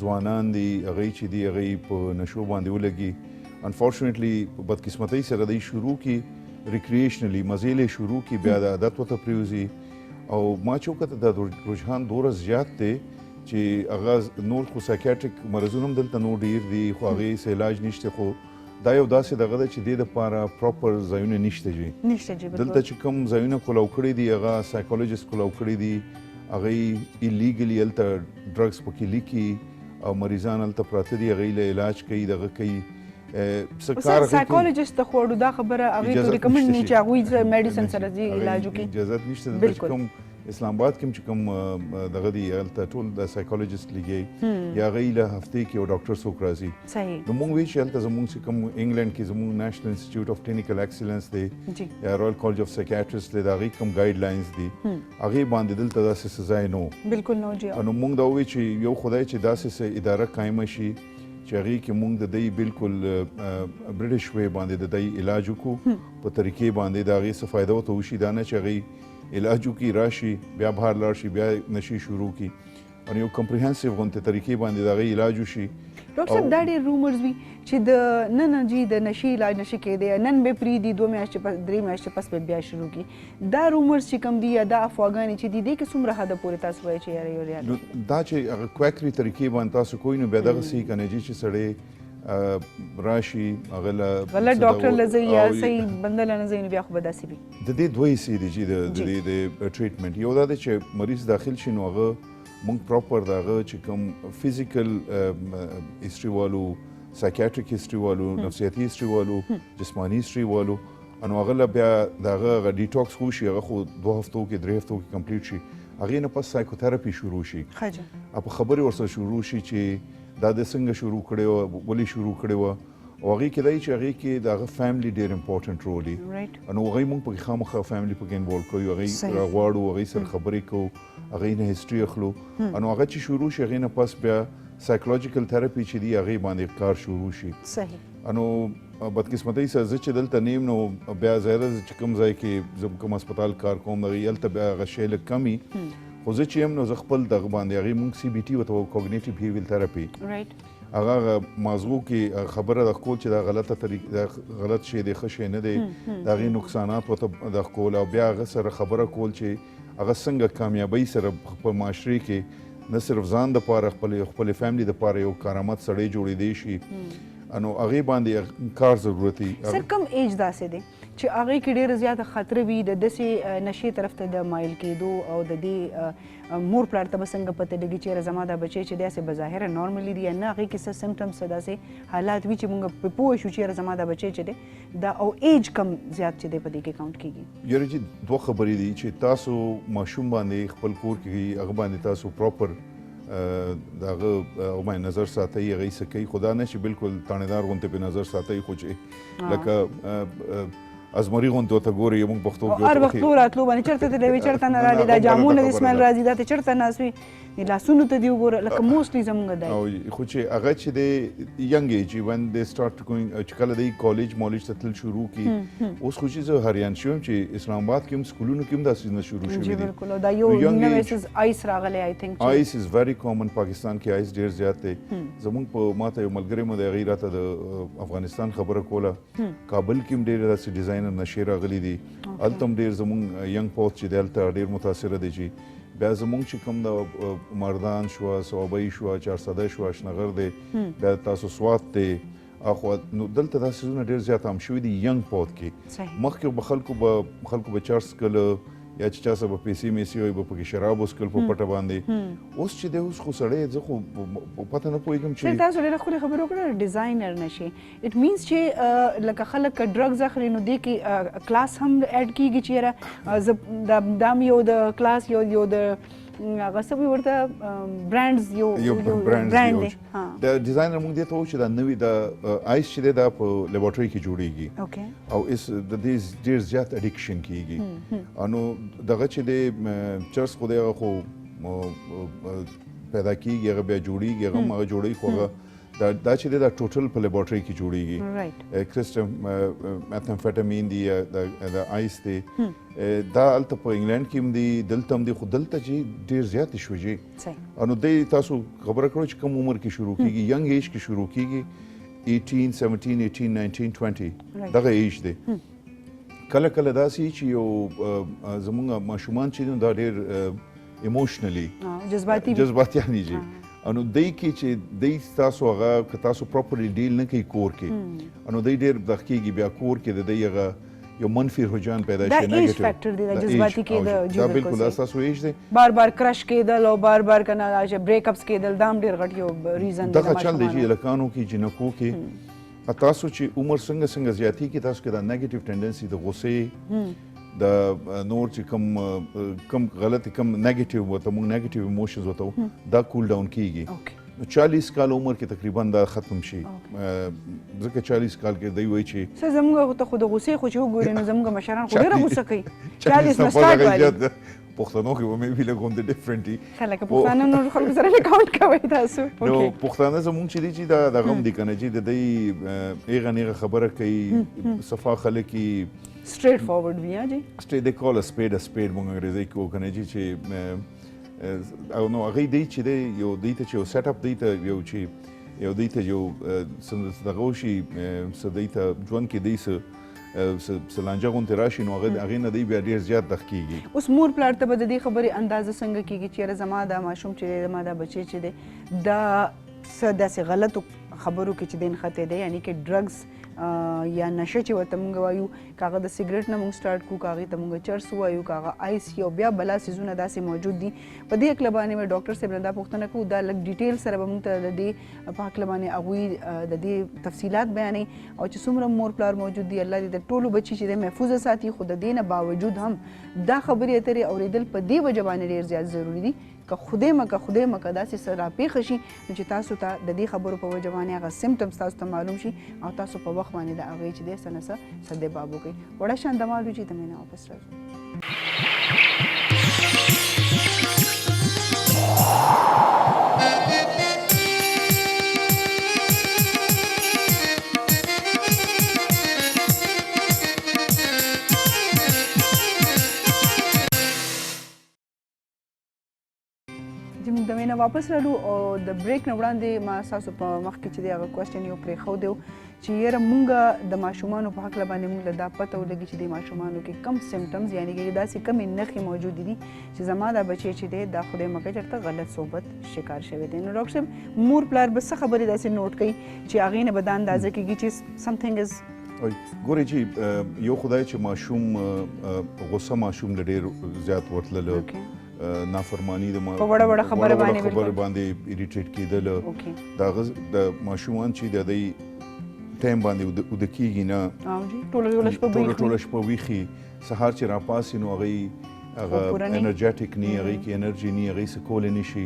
ځوانان دي هغوی چې دي هغوی په نشو باندې ولګي انفارچونیټلی په بدقسمتۍ سره دوی شروع کړي ریکریشنلی مزې شروع کړي بیا د عادت ورته پرېوځي او ما چې وکتل دا رجحان دومره زیات دی چې هغه نور خو سایکیاټریک مرضونه هم دلته نور ډېر دي خو هغې څه علاج نشته خو دا یو داسې دغه ده چې دې دپاره پراپر ځایونه نشته جي دلته چې کوم ځایونه کولاو کړي دي هغه سایکولوجست کولاو کړي دي هغوی ایلیګلي هلته ډرګس پکې لیکي او مریضان هلته پراته دي هغوی له علاج کوي دغه کوي سایکولوجست ته خو دا خبره هغوی ته ریکمنډ نه چې هغوی میډیسن سره ځي علاج وکړي اجازت نشته دلته چې کوم اسلام آباد کې چې کوم دغه دی هلته ټول د سایکولوجست لګي یا هغوی له هفتې کې یو ډاکټر څوک راځي نو موږ وایو چې هلته زموږ چې کوم انګلینډ کې زموږ نیشنل انسټیټیوټ اف کلینیکل ایکسلنس دی یا رایل کالج اف سایکیاټریسټ دی د هغوی کوم ګایډ لاینز دي هغوی باندې دلته داسې څه ځای نه بالکل نه جي نو موږ دا وایو چې یو خدای چې داسې څه اداره قایمه شي چې هغې کې موږ د دوی بالکل برټش وی باندې د دوی علاج وکړو په طریقې باندې د هغې څه فایده ورته وشي دا نه چې هغوی علاج وکړي راشي بیا بهر لاړ شي بیا نشي شروع کړي او یو کمپریهنسیو غونتې طریقې باندې د هغوی علاج وشي ډاکټر صاحب دا ډېر رومرز وي چې د نه جي د نشي علاج نشي کېدی نن به پرېږدي 2 میاشتې پس 3 میاشتې پس به بیا شروع کړي دا رومرز چې کوم دي یا دا افواګانې چې دي دې کې څومره حده پورې تاسو وایئ چې یاره یو ریالټي دا چې هغه کویکري طریقې باندې تاسو کوئ نو بیا دغسې که نه جي چې سړی راشي هغه له غلط ډاکټر له ځي یا صحیح بنده له نه ځي نو بیا خو به داسې وي د دې دوه حصې دي چې د ټریټمنټ یو دا دی چې مریض داخل شي نو هغه موږ پراپر د هغه چې کوم فزیکل هسټري والو سایکیاټریک هسټري والو نفسیاتي هسټري والو جسماني هسټري والو نو هغه له بیا د هغه ډیټاکس وشي هغه خو 2 هفتو کې 3 هفتو کې کمپلیټ شي هغې نه پس سایکوتراپي شروع شي په خبرې ورسره شروع شي چې دا د څنګه شروع کړی وه ولې شروع کړی وه او هغې کې دی چې هغې کې د هغه فیملی ډېر امپورټنټ رول وي نو هغوی موږ پکې خامخا فیملی پکې انوالو کوو هغوی راغواړو هغوی سره خبرې کوو هغوی نه هسټري اخلو نو هغه چې شروع شي هغې نه پس بیا سایکولوجیکل تھراپي چې دي هغې باندې کار شروع شي نو بدقسمتۍ سره زه چې دلته نیم نو بیا ظاهره چې کوم ځای کې زه کوم هسپتال کار کوم هغې هلته بیا هغه شی لږ کم وي خو زه چې یم نو زه خپل دغه باندې هغې موږ سی بي ټي ورته وایو کوګنیټیو بیهیویرل تھراپي هغه مازغو کې خبره د کول چې دا غلطه طریقه غلط شی دی ښه شی نه دی د هغې نقصانات ورته د کول او بیا هغه سره خبره کول چې هغه څنګه کامیابۍ سره په معاشرې کې نه صرف ځان دپاره خپل فیملی دپاره یو کارآمد سړی جوړېدی شي نو هغې باندې کار ضرورت وي سر کم ایج داسې دی چې هغې کې ډېره زیاته خطره وي د داسې نشې طرف ته د مایل کېدو او د دې مور پلار ته به څنګه پته لګي چېرې زما دا بچی چې داسې بظاهره نارملي دي یا نه هغې کې څه سمټمز څه داسې حالات وي چې موږ پرې پوه شو چېرې زما دا بچی چې دی دا او ایج کم زیات چې دی په دې کې کاونټ کېږي یاره چې 2 خبرې دي چې تاسو ماشوم باندې خپل کور کې هغه باندې تاسو پراپر د هغه باندې نظر ساتئ هغې څه کوي خو دا نه چې بلکل تاڼېدار غوندې پرې نظر ساتئ خو چې لکه ازمري غونډه ته ګوري موږ پښتو کې هر وخت راتلو باندې چرته ته دی چرته نه راځي دا جامونه د اسماعیل راځي دا ته چرته ناسوي لاسونو ته دی وګوره لکه موستلی زمونږ دی او خو چې هغه چې د ینګ ایج when they start going چې کله د کالج مالج ته تل شروع کی اوس خو چې زه هریان شوم چې اسلام آباد کې هم سکولونو کې هم داسې نه شروع شوي دي بالکل دا یو نوې آیس راغلی آی تھنک آیس از very common پاکستان کې آیس ډیر زیات دی زمونږ په ماته یو ملګری مو د هغې راته د افغانستان خبره کوله کابل کې هم ډېر داسې ډیزاینر نشې راغلي دي هلته هم ډېر زمونږ ینګ پوت چې دی هلته ډېر متاثره دی چې بیا زمونږ چې کوم د مردان شوه صوابۍ شوه چارسده شوه اشنغر دی بیا تاسو سوات دی اخوا نو دلته دا څیزونه ډېر زیات عام شوي دي ینګ پوت کې مخکې به خلکو به چرس کله یا چې چا څه به پیسې میسې وایي به پکې شراب وڅکل په پټه باندې اوس چې دی اوس خو سړی زه خو پته نه پوهېږم چې تاسو ډېره ښکلې خبرې وکړه ډیزاینر نشي اټ مینس چې لکه خلک که ډرګز اخلي نو دې کې کلاس هم اډ کېږي چې یاره دا هم یو د کلاس یو د هغه څه وي ورته برانډز یو برانډ دی د ډیزاینر موږ دې ته وایو چې دا نوي د آیس چې دی دا په لیبارټرۍ کې جوړېږي او د دې ډېر زیات اډیکشن کېږي نو دغه چې دی چرس خو دی هغه خو پیدا کېږي هغه بیا جوړېږي هغه هم هغه جوړوي خو هغه دا چې دی دا ټوټل په لیبارټرۍ کې جوړېږي کرسټم میتھمفیټامین دی د آیس دی دا هلته په انګلینډ کې هم دی دلته هم دی خو دلته چې ډېر زیاتې شوې نو دی تاسو خبره کړو چې کم عمر کې شروع کېږي ینګ ایج کې شروع کېږي 18 17 18 19 20 دغه ایج دی کله کله داسې چې یو زمونږ ماشومان چې دي دا ډېر ایموشنلی جذباتیان دي نو دی کې چې دی تاسو هغه که تاسو پراپرلی ډیل نه کوي کور کې نو دی ډېر دغه کېږي بیا کور کې د دی هغه یو منفي رجحان پیدا شي دا ایج فیکټر دی دا جذباتي کېدل دا بالکل دا تاسو ایج دی بار کرش کېدل او بار کنه چې بریک اپس کېدل دا هم ډېر غټ یو ریزن دی دغه چل دی چې لکانو کې جنکو کې تاسو چې عمر څنګه زیاتی کې تاسو کې دا نیگیټیو ټینډنسي د غصې د نور چې کم غلط کم نیگیټیو وته موږ نیگیټیو ایموشنز وته دا کول ډاون کیږي 40 کال عمر کې تقریبا دا ختم شي ځکه 40 کال کې دی وایي چې څه زموږ ته خو د غصې خو چې وګورئ نو زموږ مشران خو ډېره غصه کوي 40 نه سٹارټ وایي پښتنو کې به مې ویل کوم د ډیفرنټي خلک پښتانه نور خلکو سره اکاونټ کوي تاسو نو پښتانه زموږ چې دی چې دا دغه هم دي کنه چې د دې ایغه خبره کوي صفا خلک straight forward بیا جی straight they call a spade مونږ انګریزي کې وکنه چې او نو هغه دی چې دی یو دی ته چې یو سیټ اپ دی ته یو چې یو دی ته یو دغه شي څه دی ته ژوند کې دی سلانجه غونډه راشي نو هغه نه دی بیا ډیر زیات دخ کیږي اوس مور پلار ته به د دې خبرې اندازه څنګه کیږي چې زما دا ماشوم چې زما دا بچی چې دی دا څه داسې غلطو خبرو کې چې دین خطه دی یعنی کې ډرګز یا نشه چې ورته موږ وایو کاغه د سیګریټ نه موږ سٹارټ کو کاغه ته موږ چرس وایو کاغه آیس یو بیا بلا سيزونه داسې موجود دي په دې اکل باندې مې ډاکټر صاحب نه دا پوښتنه کوو دا لږ ډیټیل سره به موږ ته د دې په اکل باندې هغوی د دې تفصیلات بیانې او چې څومره مور پلار موجود دي الله دې د ټولو بچي چې د محفوظ ساتي خو د دې نه باوجود هم دا خبرې اترې اورېدل په دې وجه باندې ډېر زیات ضروري دي که خدای مکه داسې څه راپېښه شي نو چې تاسو ته د دې خبرو په وجه باندې هغه سمپټمز تاسو ته معلوم شي او تاسو په وخت باندې د هغې چې دی څه نه څه سده باب وکړئ وړه شان دمال وي چې ته مې نه واپس راځو د مینه واپس رالو او د بریک نه وړاندې ما تاسو په مخ کې چې دی هغه کوېسچن یو پرېښودی و چې یاره مونږ د ماشومانو په هکله باندې مونږ له دا پته ولګي چې د ماشومانو کې کم سمپټمز یعنې کې داسې کمې نښې موجودې دي چې زما دا بچی چې دی دا خدای مکړه چېرته غلط صحبت شکار شوی دی نو ډاکټر صاحب مور پلار به څه خبرې داسې نوټ کوي چې هغې نه به دا اندازه کېږي چې سمثینګ از ګورئ چې یو خدای چې ماشوم غصه ماشوم له ډېر زیات ورتلله نافرمانی د وړه خبره باندې اریټیټ کېدل د ماشومان چې د دې ټایم باندې ود کېږي نه ټوله شپه ویښي سهار چې راپاسي نو هغوی هغه انرجیټیک نه هغه کې انرژي نه هغه څه کول نه شي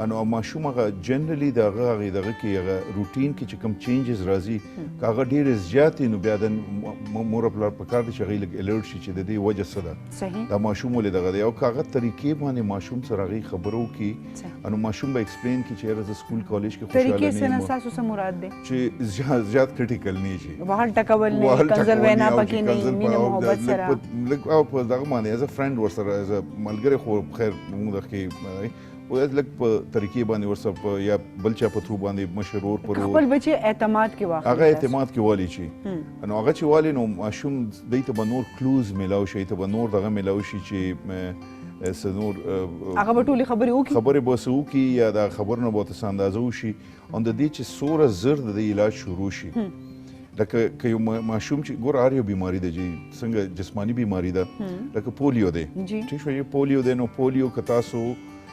انو ماشوم هغه جنرالي دغه کې هغه روټین کې چې کوم چینجز راځي هغه ډیر زیات نو بیا د مور په لار پکار دي چې هغه لګ الرټ شي چې د دې وجه څه ده صحیح دا ماشوم ولې دغه دی او هغه طریقې باندې ماشوم سره هغه خبرو کې انو ماشوم به ایکسپلین کې چې راز سکول کالج کې خوشاله نه طریقې سره تاسو څه مراد ده چې زیات کریټیکل نه شي وهل ټکول نه کنزل وینا پکې نه مینه محبت سره لګ او په دغه باندې ایز ا فرند ورسره ایز ا ملګری خو خیر موږ دغه او لکه په طریقې باندې ورسره یا بل چا په ترو باندې مشرور پر خپل بچي اعتماد کې واخلي هغه اعتماد کې والی شي نو هغه چې والی نو ماشوم دایته به نور کلوز ملاو شي ته به نور دغه ملاو شي چې سنور هغه به ټولې خبرې وکړي خبرې به څه وکړي یا دا خبر نه به ورته اندازه وشي ان د دې چې څومره زر د علاج شروع شي لکه که یو ماشوم چې ګور هر یو بیماری ده چې څنګه جسمانی بیماری ده لکه پولیو دی ٹھیک شو یو پولیو دی نو پولیو که تاسو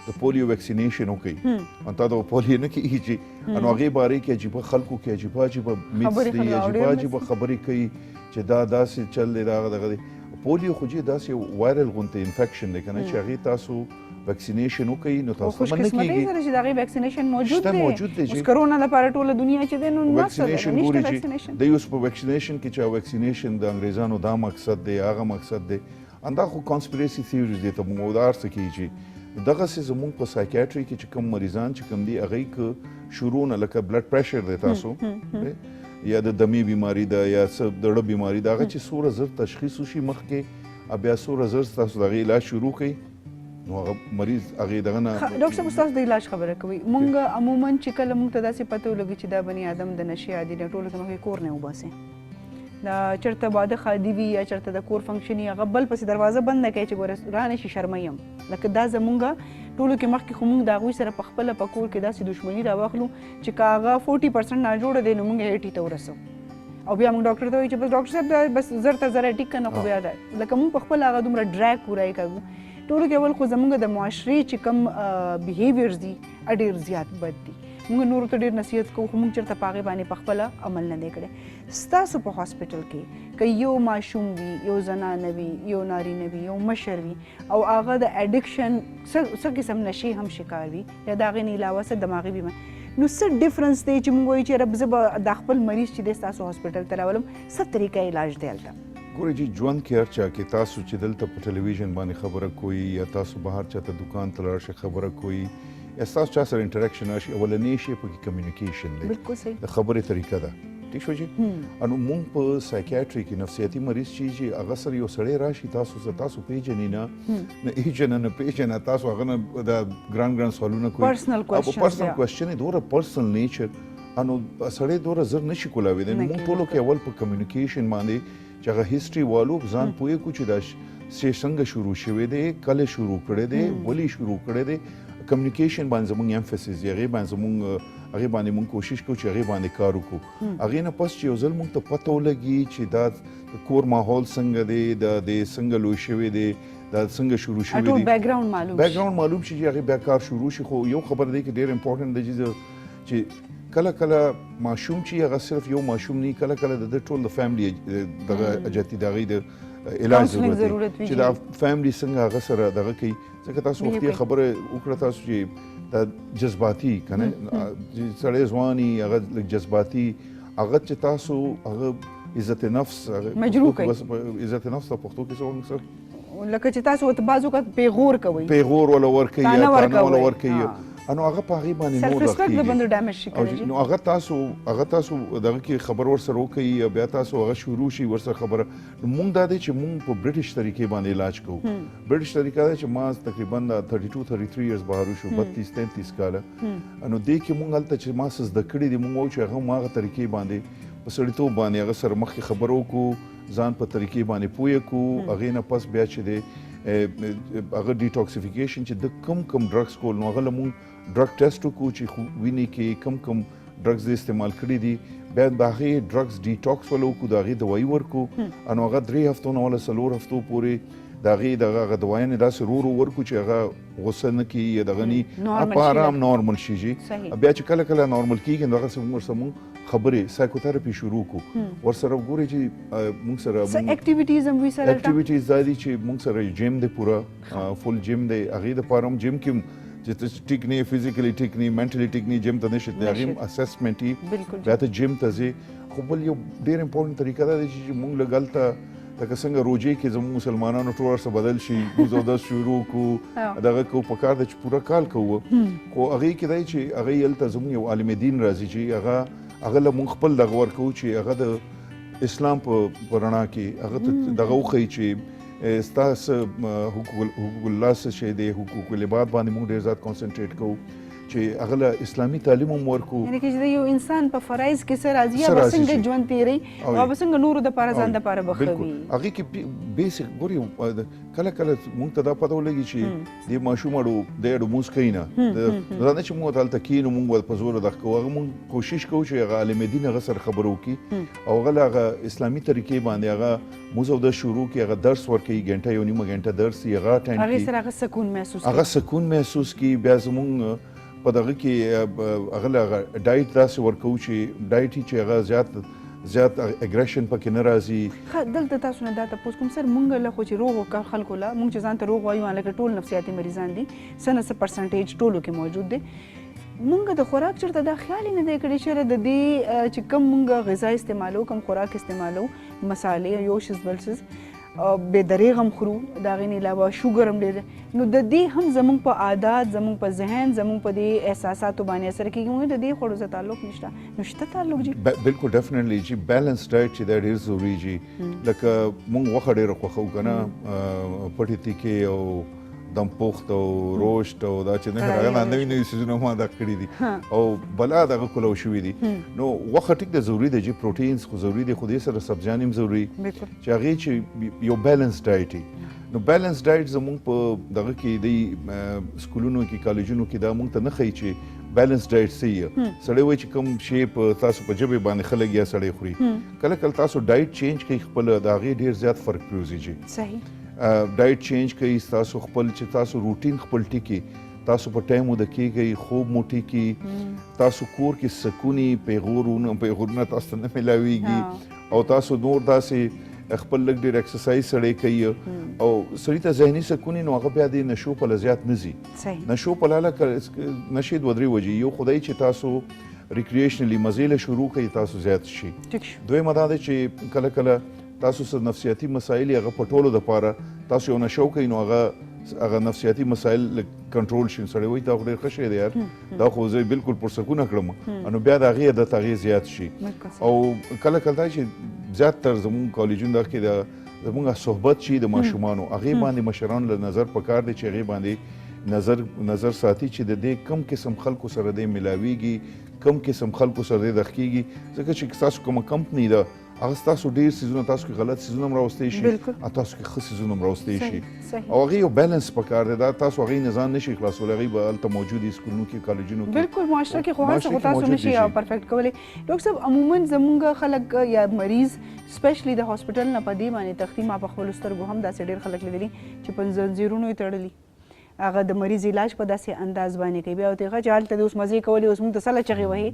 د پولیو ویکسینیشن وکړئ ان تا د پولیو نه کیږي چې ان هغې بارے کې عجیبه خلکو کې عجیبه میتس دي عجیبه خبرې کوي چې دا داسې چل دی دغه دی پولیو خو چې داسې یو وایرل غونته انفیکشن دی کنه چې هغې تاسو ویکسینیشن وکړئ نو تاسو باندې کیږي خوشقسمتي سره چې دغه ویکسینیشن موجود دی اوس کرونا لپاره ټوله دنیا چې دی نو ویکسینیشن ګوري چې د یوس په ویکسینیشن کې چې ویکسینیشن د انګریزانو دا مقصد دی هغه مقصد دی اندا خو کانسپیریسي تھیوریز دي ته موږ دار څه کیږي دغه څه زموږ په سایکیاټري کې چې کوم مریضان چې کوم دي هغه ک شروع نه لکه بلډ پریشر دی تاسو یا د دمي بیماری ده یا څه دړه بیماری ده هغه چې سوره زر تشخیص وشي مخکې بیا سوره زر تاسو دغه علاج شروع کړئ نو هغه مریض هغه دغه نه ډاکټر صاحب تاسو د علاج خبره کوي مونږ عموما چې کله مونږ ته داسې پته ولګي چې دا بني آدم د نشي عادي نه ټولو ته مخکې کور نه وباسي دا چرته باده خادي وي یا چرته د کور فنکشن هغه بل پسې دروازه بند نه کوي چې ګوره رانه شي شرمیم لکه دا زمونږ ټولو کې مخکې خو مونږ د هغوی سره په خپله په کور کې داسې دښمني راواخلو چې که هغه 40% ناجوړه دی نو مونږ 80 ته ورسو او بیا مونږ ډاکټر ته وایو چې بس ډاکټر صاحب دا بس زر ته زره ټیک کنه خو بیا دا لکه مونږ په خپل هغه دومره ډراګ پوره کوو ټولو کې اول خو زمونږ د معاشرې چې کوم بیهیویرز دي ډېر زیات بد دي مونږ نورو ته ډېر نصیحت کوو خو مونږ چېرته په هغې باندې په خپله عمل نه دی کړی ستاسو په هاسپټل کې که یو ماشوم وي یو زنانه وي یو نارینه وي یو مشر وي او هغه د اډکشن څه قسم نشي هم شکار وي یا د هغې نه علاوه څه دماغي بیماري نو څه ډفرنس دی چې مونږ وایو چې رب زه به د خپل مریض چې دی ستاسو هاسپټل ته راولم څه طریقه علاج دی هلته ګورئ جی ژوند کې هر چا کې تاسو چې دلته په ټلویزیون باندې خبره کوئ یا تاسو بهر چاته دکان ته لاړ شئ خبره کوئ یا ستاسو چا سره انټریکشن راشي اولنی شی پکې کمیونیکیشن دی بالکل صحیح د خبرې طریقه ده ٹھیک شو جی انو مونږ په سایکیاټري کې نفسیاتي مریض چې هغه سره یو سړی راشي تاسو پیژنې نه ایجن نه پیژنه تاسو هغه نه د ګران سوالونه کوي پرسنل کوېسچن دوره پرسنل نیچر انو سړی دوره زر نشي کولاوي د مونږ ټولو کې اول په کمیونیکیشن باندې چې هغه هیستوري والو ځان پوهې کو چې دا څنګه شروع شوی دی کله شروع کړی دی ولې شروع کړی دی کمیونیکیشن باندې زموږ امفسس دی هغې باندې مونږ کوشش کوو چې هغې باندې کار وکړو هغې نه پس چې یو ځل مونږ ته پته ولګي چې دا کور ماحول څنګه دی د څنګه لوی شوی دی دا څنګه شروع شوی دی ټول بیکګراوند معلوم شي چې هغې بیا کار شروع شي خو یو خبر دی کې ډېر امپورټنټ دی چې کله ماشوم چې هغه صرف یو ماشوم نه کله د ټول د فیملی دغه اجازه دغه د علاج ضرورت دی چې دا فیملی څنګه هغه سره دغه کوي ځکه تاسو وختي خبره وکړه تاسو چې دا جذباتي کنه سړی ځواني هغه جذباتي هغه چې تاسو هغه عزت نفس مجروح کوي عزت نفس په پښتو کې څه وایي لکه چې تاسو ورته بعض اوقات پیغور کوئ پیغور ولا ورکوي یا تانه ولا ورکوي انو هغه په هغې باندې نور سلف د بندو ډیمیج شي نو هغه تاسو دغه کې خبر ورسره وکړئ بیا تاسو هغه شروع شي ورسره خبره نو مونږ دا دی چې مونږ په برټش طریقې باندې علاج کوو برټش طریقه دا چې ما تقریبا 32-33 ایئرز بهر شو 32-33 کاله نو دې کې مونږ هلته چې ما څه زده کړي دي مونږ وایو چې هغه ما هغه طریقې باندې په سړیتوب باندې هغه سره مخکې خبرو وکړو ځان په طریقې باندې پوه کړو هغې نه پس بیا چې دی هغه ډیټاکسیفیکیشن چې د کم ډرګس کول نو هغه له مونږ ډرګ ټیسټ وکړو چې وینې کې کم ډرګس د استعمال کړي دي بیا د هغې ډرګس ډیټاکس ولا وکړو د هغې دوایي ورکړو نو هغه 3 هفتو نه ولا 4 هفتو پورې د هغې دغه دوايانې داسې ورو ورکو چې هغه غصه نه کي یا دغه ني په آرام نارمل شي جي بیا چې کله کله نارمل کېږي نو دغسې موږ ورسره موږ خبرې سایکوتراپي شروع کړو ورسره ګورې چې موږ سره اکټیویټیز هم وي سره اکټیویټیز دا دي چې موږ سره جیم دی پوره فل جیم دی هغې دپاره هم جیم کې چې ته ټیک نه فزیکلی ټیک نه منټلی ټیک نه جیم ته نشي تللی هغې هم اسسمنټ یي بیا ته جیم ته ځې خو بل یو ډېر امپورټنټ طریقه دا دی چې موږ لږ هلته لکه څنګه روژې کې زموږ مسلمانانو ټول ورسره بدل شي موز او دس شروع کړو دغه کوو په کار ده چې پوره کال کوو خو هغې کې دی چې هغې هلته زموږ یو عالم دین راځي چې هغه له موږ خپل دغه ورکوو چې هغه د اسلام په رڼا کې هغه ته دغه وښیي چې ستاسو حقوق الله څه شی دی حقوق العباد باندې موږ ډېر زیات کانسنټریټ کوو چې هغه له اسلامي تعلیم هم ورکو یعنې که چې یو انسان په فرایض کې څه راځي یا به څنګه ژوند تېروي او به څنګه نورو دپاره ځان دپاره بخوي هغې کې بیسک ګورې کله کله موږ ته دا پته ولګي چې دې ماشوم اړو دی اړو مونځ کوي نه دا نه چې موږ ورته هلته کښېنو موږ به په زوره دغه کوو هغه موږ کوشش کوو چې هغه عالم دین هغه سره خبرې وکړي او هغه له هغه اسلامي طریقې باندې هغه موز او دس شروع کړي هغه درس ورکوي ګنټه یو نیمه ګنټه درس یې هغه اټینډ کړي هغې سره هغه سکون محسوس هغه سکون محسوس کړي بیا زموږ په دغه کې هغه له هغه ډایټ داسې ورکوو چې ډایټ چې هغه زیات اګریشن پکې نه راځي دلته تاسو نه دا تپوس کوم سر مونږ له خو چې روغ خلکو له مونږ چې ځان ته روغ وایو لکه ټول نفسیاتي مریضان دي څه نه څه پرسنټیج ټولو کې موجود دی مونږ د خوراک چېرته دا خیال یې نه دی کړی چې د دې چې کوم مونږ غذا استعمالو کوم خوراک استعمالو مسالې یو شیز بل شیز بې دریغ هم خورو د هغې نه علاوه شوګر هم ډېر نو د دې هم زموږ په عادات زموږ په ذهن زموږ په دې احساساتو باندې اثر کېږي موږ د دې خوړو سره تعلق نشته نو شته تعلق جي بالکل ډیفینټلی جي بیلنس ډایټ چې دا ډېر ضروري جي لکه موږ غوښه ډېره خوښوو که نه پټې تیکې او دم پوخت او روشت او دا چې نه هغه نوي نوي څیزونه ما دا کړي دي او بلا دغه کولو شوي دي نو غوښه ټیک ده ضروري ده چې پروټینز خو ضروري دي خو دې سره سبزیان هم ضروري چې هغې چې یو بیلنس ډایټ وي نو بیلنس ډایټ زموږ په دغه کې دی سکولونو کې کالجونو کې دا موږ ته نه ښیي چې بیلنس ډایټ څه یي سړی وایي چې کوم شی په تاسو په ژبې باندې خلک یا سړی خوري کله کله تاسو ډایټ چینج کوئ خپل د هغې ډېر زیات فرق پرېوځي صحیح ډایټ چینج کوي تاسو خپل چې تاسو روټین خپل ټیکي تاسو په ټایم وده کېږئ خوب مو ټیکي تاسو کور کې سکوني پیغورونه تاسو ته نه میلاویږي او تاسو نور داسې خپل لږ ډېر ایکسرسایز سړی کوي او سړي ته ذهني سکون نو هغه بیا د نشو په زیات نه ځي نشو په لاله نشي دوه درې وجې یو خدای چې تاسو ریکریشنلی مزې له شروع کوي تاسو زیات شي دویمه دا ده چې کله کله تاسو سره نفسیاتي مسایل هغه په ټولو دپاره تاسو یو نشو کوئ نو هغه نفسیاتي مسایل کنټرول شي سړی وایي دا خو ډېر ښه شی دی یار دا خو زه بالکل پرسکونه کړم نو بیا د هغې عادت هغې زیات شي او کله کله دا چې زیاتتر زموږ کالجونو دغه کې زموږ صحبت شي د ماشومانو هغې باندې مشرانو له نظر پکار دی چې هغې باندې نظر ساتي چې د دې کم قسم خلکو سره دی ملاویږي کم قسم خلکو سره دی دغ کېږي ځکه چې ستاسو کومه کمپنۍ ده هغه ستاسو ډېر څیزونه تاسو کې غلط څیزونه هم راوستی شي او تاسو کې ښه څیزونه هم راوستی شي او هغې یو بیلنس پکار دی دا تاسو هغې نظام نشي خلاصولی هغې به هلته موجود وي سکولونو کې کالجونو کې بالکل معاشره کې خو هر څه خو تاسو نشي پرفیکټ کولی ډاکټر صاحب عموما زموږ خلک یا مریض سپیشلی د هاسپټل نه په دې باندې تختی ما په خپلو سترګو هم داسې ډېر خلک لیدلي چې په زنځیرونو یې تړلي هغه د مریض علاج په داسې انداز باندې کوي بیا ورته هغه چې هلته د اوس مزې کولې اوس موږ ته سله چغې وهي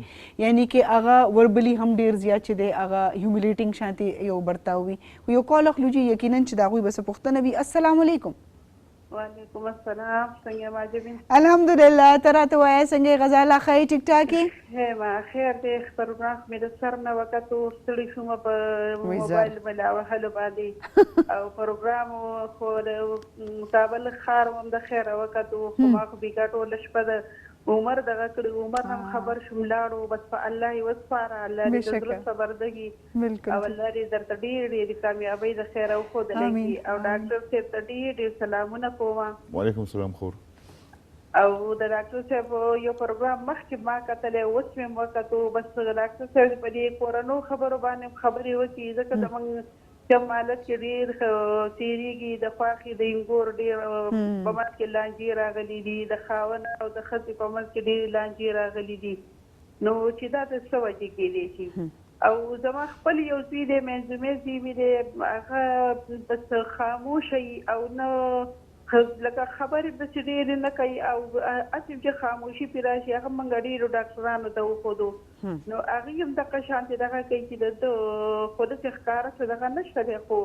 یعنی کې هغه وربلي هم ډېر زیات چې دی هغه هیومیلیټینګ شانتې یو برتاو وي خو یو کال اخلو چې یقینا چې د هغوی به څه پوښتنه وي السلام علیکم وعلیکم السلام څنګه ماجبین الحمدلله ته راته وایه څنګه غذا لا ښایي ټیک ټاک یې ما خیر دی پروګرام مې د سر نه وکتو ستړي شوم په موبایل باندې وهلو باندې او پروګرام خو د مقابل ښار هم د خیره وکتو خو ما خو بېګا ټوله شپه د عمر دغه کړي عمر هم خبر شوم لاړو بس په الله یې وسپاره الله دې د زړه صبردګي او الله دې درته ډېر ډېرې کامیابۍ د خیره وښودلی او ډاکټر صاحب ته ډېر ډېر سلامونه کوم وعلیکم السلام خور او د ډاکټر صاحب یو پروګرام مخکې ما کتلی اوس مې وکتو بس د ډاکټر صاحب په دې کورنو خبرو باندې خبرې وکړي ځکه زموږ کم حالت کې ډېر تېرېږي د خواښې د انګور ډېر په منځ کې لانجې راغلي دي د خاوند او د ښځې په منځ کې ډېرې لانجې راغلي دي نو چې دا د څه وجې کېدی شي او زما خپل یو زوی دی منځمې زوی دی هغه بس خاموشه او نه لکه خبرې بس ډېرې نه کوي او هسې چې خاموشي پرې راشي هغه موږ ډېرو ډاکټرانو ته وښودو نو هغوی هم دغه شانتې دغه کوي چې د ده خو داسې ښکاره څه دغه نشته دی خو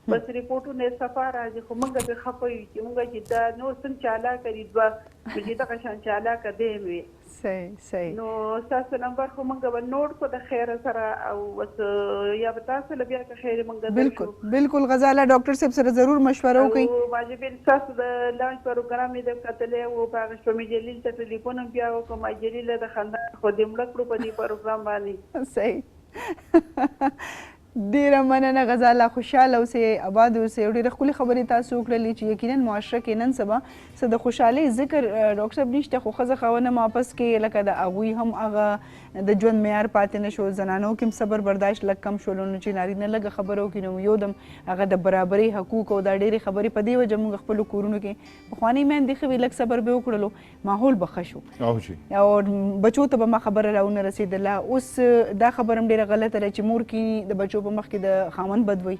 بس ریپورټونه یې صفا راځي خو موږ پرې خفه یو چې موږ چې دا نور څنګه چالاکه دي دوه نو چې دغه شان چالاکه دی هم وي صحیح نو ستاسو نمبر خو موږ به نوټ کړو د خیره سره او بس یا به تاسو له بیا که خیر موږ بالکل بالکل غزاله ډاکټر صاحب سره ضرور مشوره وکړئ ماجبین ستاسو د لانچ پروګرام یې د کتلی و په هغه شپه مې جلیل ته ټلیفون هم بیا وکړو ما جلیله د خندا خو دې مړه کړو په دې پروګرام باندې صحیح ډیره مننه غزاله خوشحاله اوسئ آباد اوسئ او ډیره ښکلې خبرې تاسو وکړلې چې یقینا معاشره کې نن سبا څه د خوشحالۍ ذکر ډاکټر صاحب نشته خو ښځه خاوند هم واپس کې لکه د هغوی هم هغه د ژوند معیار پاتې نه شو زنانو کې هم صبر برداشت لږ کم شولو نو چې نارینه لږه خبره وکړي نو یو دم هغه د برابرۍ حقوق او دا ډېرې خبرې په دې وجه موږ خپلو کورونو کې پخوانۍ میندې ښه وي لږ صبر به وکړلو ماحول به ښه شو او بچو ته به ما خبره راونه رسېدله اوس دا خبره هم ډېره غلطه ده چې مور کې د بچو په مخ کې د خاوند بد وي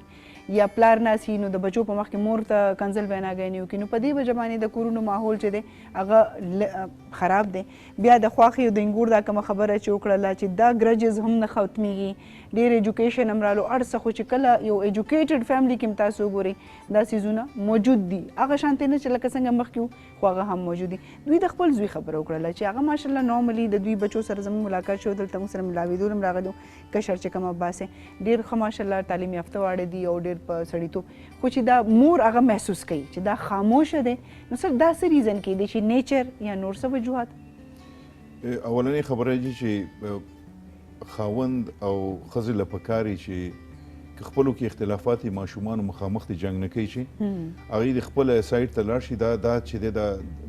یا پلار ناسي نو د بچو په مخ کې مور ته کنځل ویناګانې وکړي نو په دې وجه باندې د کورونو ماحول چې دی هغه خراب دی بیا د خواښې او د انګور دا کومه خبره چې وکړله چې دا ګرجز هم نه ختمیږي ډېر ایجوکیشن هم رالو هر څه خو چې کله یو ایجوکیټډ فیملی کې هم تاسو وګورئ دا څیزونه موجود دي هغه شانتې نه چې لکه څنګه مخکې وو خو هغه هم موجود دي دوی د خپل زوی خبره وکړله چې هغه ماشاءالله نارملي د دوی بچو سره زموږ ملاقات شو دلته موږ سره ملاوېدو هم راغلو کشر چې کوم عباس ډېر ښه ماشاءالله تعلیم یافته واړه دي او ډېر په سړیتوب خو چې دا مور هغه محسوس کوي چې دا خاموشه دی نو سر دا څه ریزن کیدی شي نیچر یا نور څه وجوهات اولنۍ خبره دی چې خاوند او ښځې له پکار وي چې که خپلو کې اختلافات یې ماشومانو مخامخ د جنګ نه کوي چې هغوی د خپله سایډ ته لاړ شي دا چې دی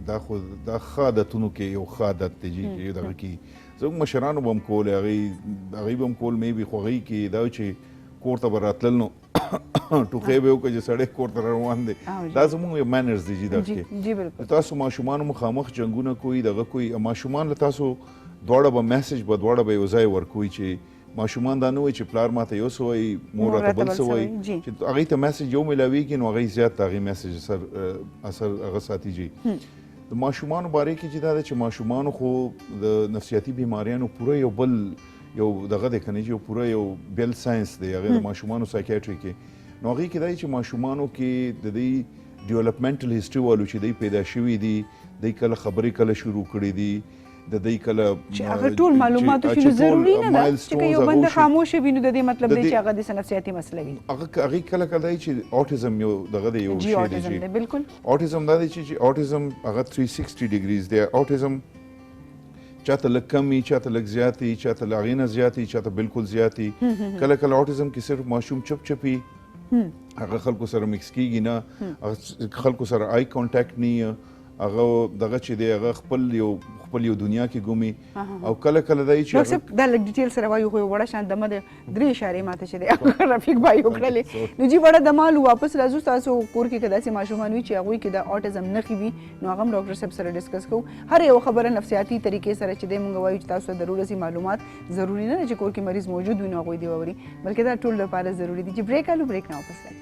دا خو دا ښه عادتونو کې یو ښه عادت دی چې دغه کې زموږ مشرانو به هم کول هغوی به هم کول میبي خو هغوی کې دا چې کور ته به راتلل نو ټوخی به وکړه چې سړی کور ته روان دی دا زموږ یو مینرز دی چې دغه کې تاسو ماشومانو مخامخ جنګونه کوئ دغه کوئ ماشومان له تاسو دواړه به میسج به دواړه به یو ځای ورکوئ چې ماشومان دا نه وایي چې پلار ماته یو څه وایي مور راته بل څه وایي چې هغوی ته میسج یو میلاویږي نو هغوی زیات د هغې میسج اثر هغه ساتي جي د ماشومانو باره کې چې دا ده چې ماشومانو خو د نفسیاتي بیماریانو پوره یو بل یو دغه دی که نه چې یو پوره یو بیل ساینس دی هغې د ماشومانو سایکیاټري کې نو هغې کې دا چې ماشومانو کې د دوی ډیولپمنټل هسټري والو چې دوی پیدا شوي دي دوی کله خبرې کله شروع کړي دي د دوی کله چې هغه ټول معلومات شي نو ضروري نه ده چې یو بنده خاموشه وي نو د دې مطلب دی چې هغه د نفسیاتي مسله وي هغې کله کله دی چې اوټیزم یو دغه دی یو شی دی بالکل اوټیزم دا دی چې اوټیزم هغه 360 ډیګریز دی اوټیزم چاته لږ کم وي چاته لږ زیات وي چاته له هغې نه زیات وي چاته بالکل زیات وي کله کله اوټیزم کې صرف ماشوم چپ چپ وي هغه خلکو سره مکس کیږي نه خلکو سره آی کانټیکټ نه هغه دغه چې دی هغه خپل یو دنیا کې ګومي او کله کله دی چې ډاکټر صاحب دا لږ ډیټیل سره وایو خو یو وړه شان دمه د 3 اشارې ماته چې دی رفیق بھائی وکړلې نو جی وړه دمال واپس راځو تاسو کور کې که داسې ماشومان وي چې هغوی کې د اوټیزم نښې وي نو هغه هم ډاکټر صاحب سره ډسکس کوو هر یو خبره نفسیاتي طریقې سره چې دی موږ وایو چې تاسو ضرور سي معلومات ضروري نه چې کور کې مریض موجود وي نو هغوی دی واوري بلکې دا ټول لپاره ضروري دي چې بریک الو بریک نه واپس راځي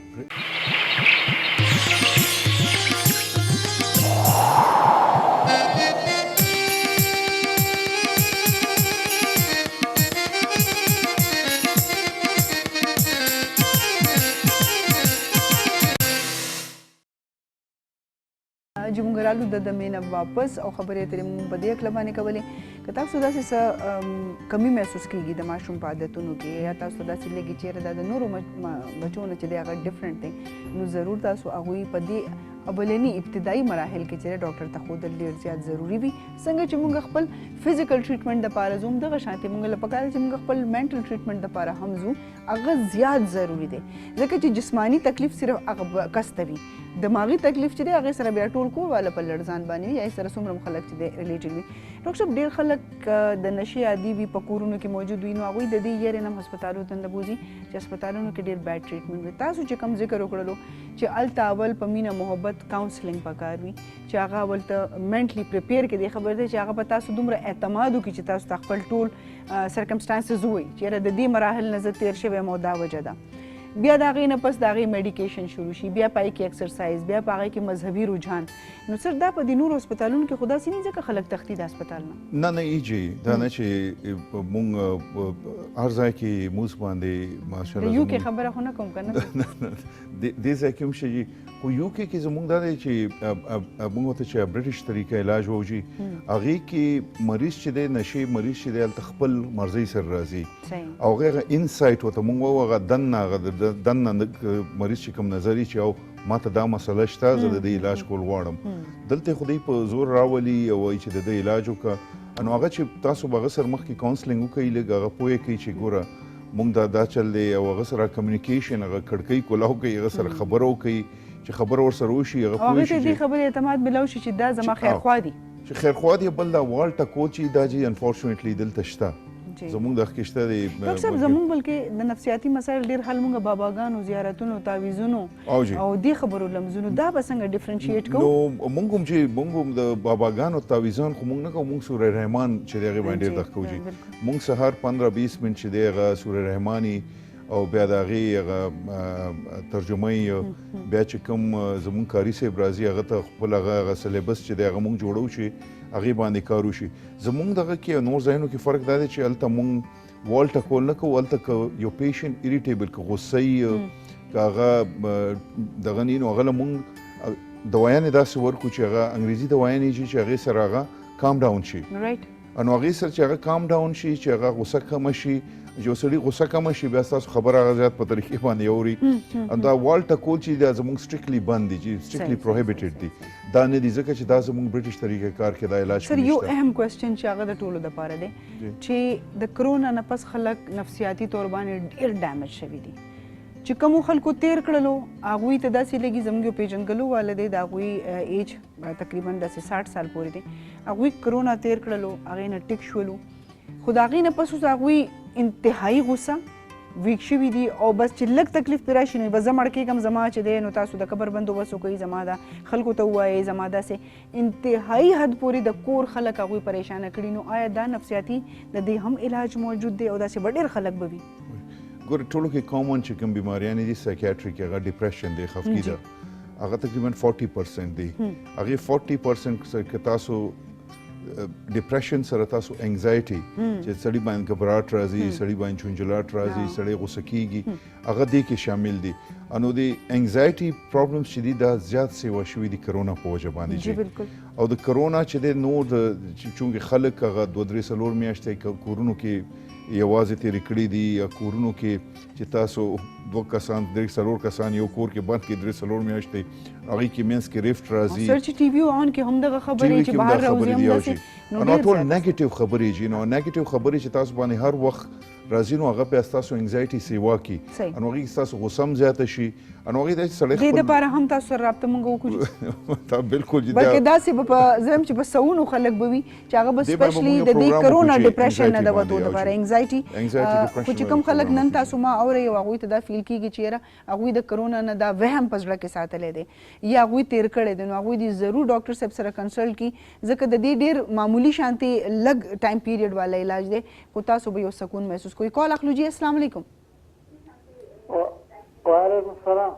چې موږ رالو د دمې نه واپس او خبرې اترې موږ په دې هکله باندې کولې که تاسو داسې څه کمی محسوس کېږي د ماشوم په عادتونو کې یا تاسو داسې لګي چېرې دا د نورو بچو نه چې دی هغه ډفرنټ دی نو ضرور تاسو هغوی په دې اولني ابتدایي مراحل کې چې ډاکټر ته ښودل ډېر زیات ضروري وي څنګه چې موږ خپل فزیکل ټریټمنټ دپاره ځو همدغه شانتې موږ له پکار چې موږ خپل منټل ټریټمنټ دپاره هم ځو هغه زیات ضروري دی ځکه چې جسماني تکلیف صرف هغه کس ته وي دماغي تکلیف چې دی هغې سره بیا ټول کور والا په لړزان باندې وي یا یې سره څومره خلک چې دی ریلیټډ وي ډاکټر صاحب ډېر خلک د نشې عادي وي په کورونو کې موجود وي نو هغوی د دې یارې نه هم هسپتالونو ته نه بوځي چې هسپتالونو کې ډېر بیډ ټریټمنټ وي تاسو چې کوم ذکر وکړلو چې هلته اول په مینه محبت کاونسلینګ پکار وي چې هغه اول ته منټلی پریپیر کړي دې خبر دی چې هغه په تاسو دومره اعتماد وکړي چې تاسو ته خپل ټول سرکمسټانسز ووایي چې یاره د دې مراحل نه زه تېر شوی یم او دا وجه ده. بیا د هغې نه پس د هغې میډیکیشن شروع شي، بیا په هغې کې ایکسرسایز، بیا په هغې کې مذهبي رجحان. نو سر دا په دې نورو هسپتالونو کې خو داسې نه ځکه خلک تښتي د هسپتال نه. نه ایجي دا نه چې مونږ هر ځای کې موږ باندې ماشاءالله د یو کې خبره خو نه کوم که نه دې ځای کې هم شي خو یو کې زموږ دا دی چې موږ ته چې برټش طریقه علاج ووجي هغې کې مریض چې دی نشې مریض چې دی هلته خپل مرضۍ سره راځي او هغې انسایټ ورته موږ ووایو هغه دننه هغه دننه مریض چې کوم نظري چې او ما ته دا مسله شته زه د دې علاج کول غواړم دلته خو دوی په زور راولي او وایي چې د دې علاج وکړه نو هغه چې تاسو به هغه سره مخکې کاونسلینګ وکړئ لږ هغه پوه یې کوي چې ګوره موږ دا چل دی او هغه سره کمیونیکیشن هغه کړکۍ کولاو کوي هغه سره خبره وکړي چې خبره ورسره وشي هغه پوه شي هغې ته دې خبرې اعتماد میلاو شي چې دا زما خیرخوا دي چې خیرخوا دي بل دا والټه کوچ دا چې انفارچونیټلی دلته شته زمونږ د خکشته دی ډاکټر صاحب زمونږ بلکې د نفسیاتي مسایل ډېر حل مونږ باباګانو زیارتونو تعویزونو او دې خبرو لمزونو دا به څنګه ډیفرنشیټ کوو نو مونږ هم چې مونږ هم د باباګانو تعویزان خو مونږ نه کوو مونږ سوره رحمان چې دی هغې باندې ډېر دغه کوو چې مونږ سهار 15-20 منټ چې دی هغه سوره رحماني او بیا د هغې هغه ترجمه یې بیا چې کوم زمونږ کاري صاحب راځي هغه ته خپل هغه سلیبس چې دی هغه مونږ جوړو چې هغې باندې کار وشي زمونږ دغه کې نور ځایونو کې فرق دا دی چې هلته مونږ والټه کول نه کوو هلته که یو پیشنټ اریټیبل که غصه یي که هغه دغه نه نو هغه له مونږ دوايانې داسې ورکړو چې هغه انګریزي دوايانې چې هغې سره هغه کام ډاون شي نو هغې سره چې هغه کام ډاون شي چې هغه غصه کمه شي چې یو سړي غصه کمه شي بیا ستاسو خبره هغه زیات په طریقې باندې اوري دا والټه کول چې دا زموږ سټریکټلی بند دي چې سټریکټلی پروهیبټډ دي دا نه دي ځکه چې دا زموږ برټش طریقې کار کې دا علاج سر یو اهم کوېسچن چې هغه د ټولو دپاره دی چې د کرونا نه پس خلک نفسیاتي طور باندې ډېر ډیمیج شوي دي چې کومو خلکو تیر کړلو هغوی ته داسې لګي زموږ یو پیژنګلو والا دی د هغوی ایج تقریبا داسې 60 سال پورې دی هغوی کرونا تیر کړلو هغې نه ټیک شولو خو د هغې نه پس اوس هغوی انتهایی غصه ویک شوي دي او بس چې لږ تکلیف پرې راشي نو به زه مړ کېږم زما چې دی نو تاسو د قبر بندوبست وکوئ زما دا خلکو ته ووایئ زما داسې انتهایی حد پورې د کور خلک هغوی پریشانه کړي نو آیا دا نفسیاتي د دې هم علاج موجود دی او داسې به ډېر خلک به وي ګوره ټولو کې کامن چې کوم بیماریانې دي سایکیاټریک هغه ډپریشن دی خفګي ده هغه تقریبا 40% دی هغې 40% که تاسو ډپریشن سره تاسو انګزایټي چې سړی باندې غبرات راځي سړی باندې چونجلات راځي سړی غوسه کیږي هغه دې کې شامل دي انو د انګزایټي پرابلمز چې دي دا زیات سیوا شوي دي کرونا په وجه باندې او د کرونا چې د نور چونګې خلک هغه 2-3 میاشتې کورونو کې یوازې تېرې کړي دي یا کورونو کې چې تاسو 2 کسان 3-4 کسان یو کور کې بند کې 3-4 میاشتې هغې کې منځ کې ریفټ راځي سر چې ټي وي آن کې هم دغه خبرې چې بهر راوځي هم داسې نو ټول نیګیټیو خبرې جي نو نیګیټیو خبرې چې تاسو باندې هر وخت راځي نو هغه بیا ستاسو انګزایټي سیوا کړي نو هغې ستاسو غوسه هم زیاته شي نو هغې داسې سړی دې دپاره هم تاسو سره رابطه مونږ وکړو دا بالکل بلکې داسې به په زه یم چې په سوونو خلک به وي چې هغه به سپیشلی د دې کرونا ډپریشن نه د وتو دپاره انګزایټي خو چې کوم خلک نن تاسو ما اورئ او هغوی ته دا فیل کېږي چې یاره هغوی د کرونا نه دا وهم په زړه کې ساتلی دی یا هغوی تیر کړی دی نو هغوی دې ضرور ډاکټر صاحب سره کنسلټ کړي ځکه د دې ډېر معمولي شانتې لږ ټایم پیریډ والا علاج دی خو تاسو به یو سکون محسوس کوئ کال اخلو جی السلام علیکم وعلیکم السلام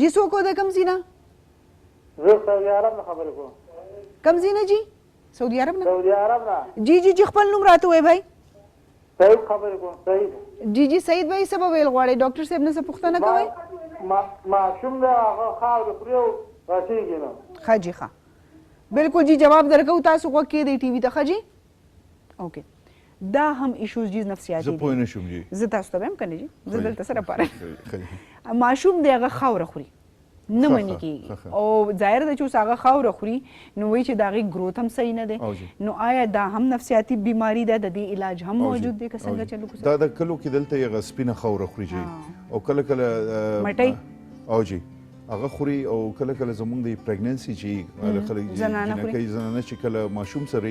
جی څوک و د کوم ځای نه زه سعودي عرب نه خبرې کوم کوم ځای نه جی سعودي عرب نه سعودي عرب نه جی جی خپل نوم راته وایئ بھائی سعید خبرې کوم سعید جی سعید بھائی څه به ویل غواړئ ډاکټر صاحب نه څه پوښتنه کوئ ماشوم دی هغه خاورې خوري او راشېږي نه ښه جي ښه بلکل جی جواب درکوو تاسو غوږ کېدئ ټي وي ته ښه جي اوکې دا هم ایشوز جی نفسیاتي زه پوه نه شوم جی زه تاسو ته وایم که نه جي زه دلته سره پاره ماشوم دی هغه خاوره خوري نه منې کېږي او ظاهر ده چې اوس هغه خاوره خوري نو وایي چې د هغې ګروت هم صحیح نه دی نو آیا دا هم نفسیاتي بیماري ده د دې علاج هم موجود دی که څنګه چلو کوو دا د کلو کې دلته یې سپینه خاوره خوري جی او کله کله مټۍ او جی هغه خوري او کله کله زموږ د پریګننسي چې خلک زنانه چې کله ماشوم سره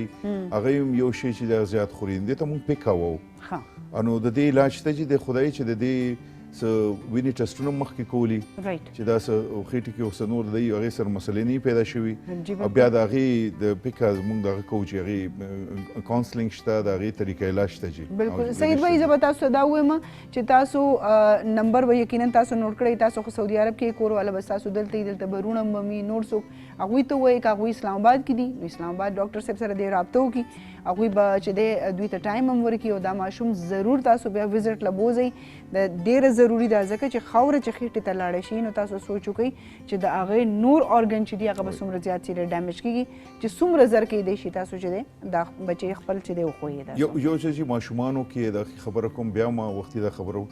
هغه هم یو شی چې زیات خوري دې ته موږ پیکاوو نو د دې علاج ته چې د خدای چې د دې څه وینې ټسټونه مخکې کولی چې دا څه خېټې کې اوس نور دی هغې سره مسلې نه پیدا شوي او بیا د هغې د پکه زموږ دغه کوو چې هغې کاونسلینګ شته د هغې طریقه علاج شته چې بالکل سعید بھائی زه به تاسو ته دا ووایم چې تاسو نمبر به یقینا تاسو نوٹ کړئ تاسو خو سعودي عرب کې کور والا بس تاسو دلته دلته به روڼ به مي نور څوک هغوی ته ووایي که هغوی اسلام آباد کې دي نو اسلام آباد ډاکټر صاحب سره دې رابطه وکړي هغوی به چې دی دوی ته ټایم هم ورکړي او دا ماشوم ضرور تاسو بیا وزټ له بوځئ د ډېره ضروري ده ځکه چې خاوره چې خېټې ته لاړه شي نو تاسو سوچ وکئ چې د هغې نور ارګن چې دي هغه به څومره زیات چې دی ډیمیج کېږي چې څومره زر کېدی شي تاسو چې دی دا بچی خپل چې دی وښویې یو چې ماشومانو کې دا خبره کوم بیا ما وختي دا خبره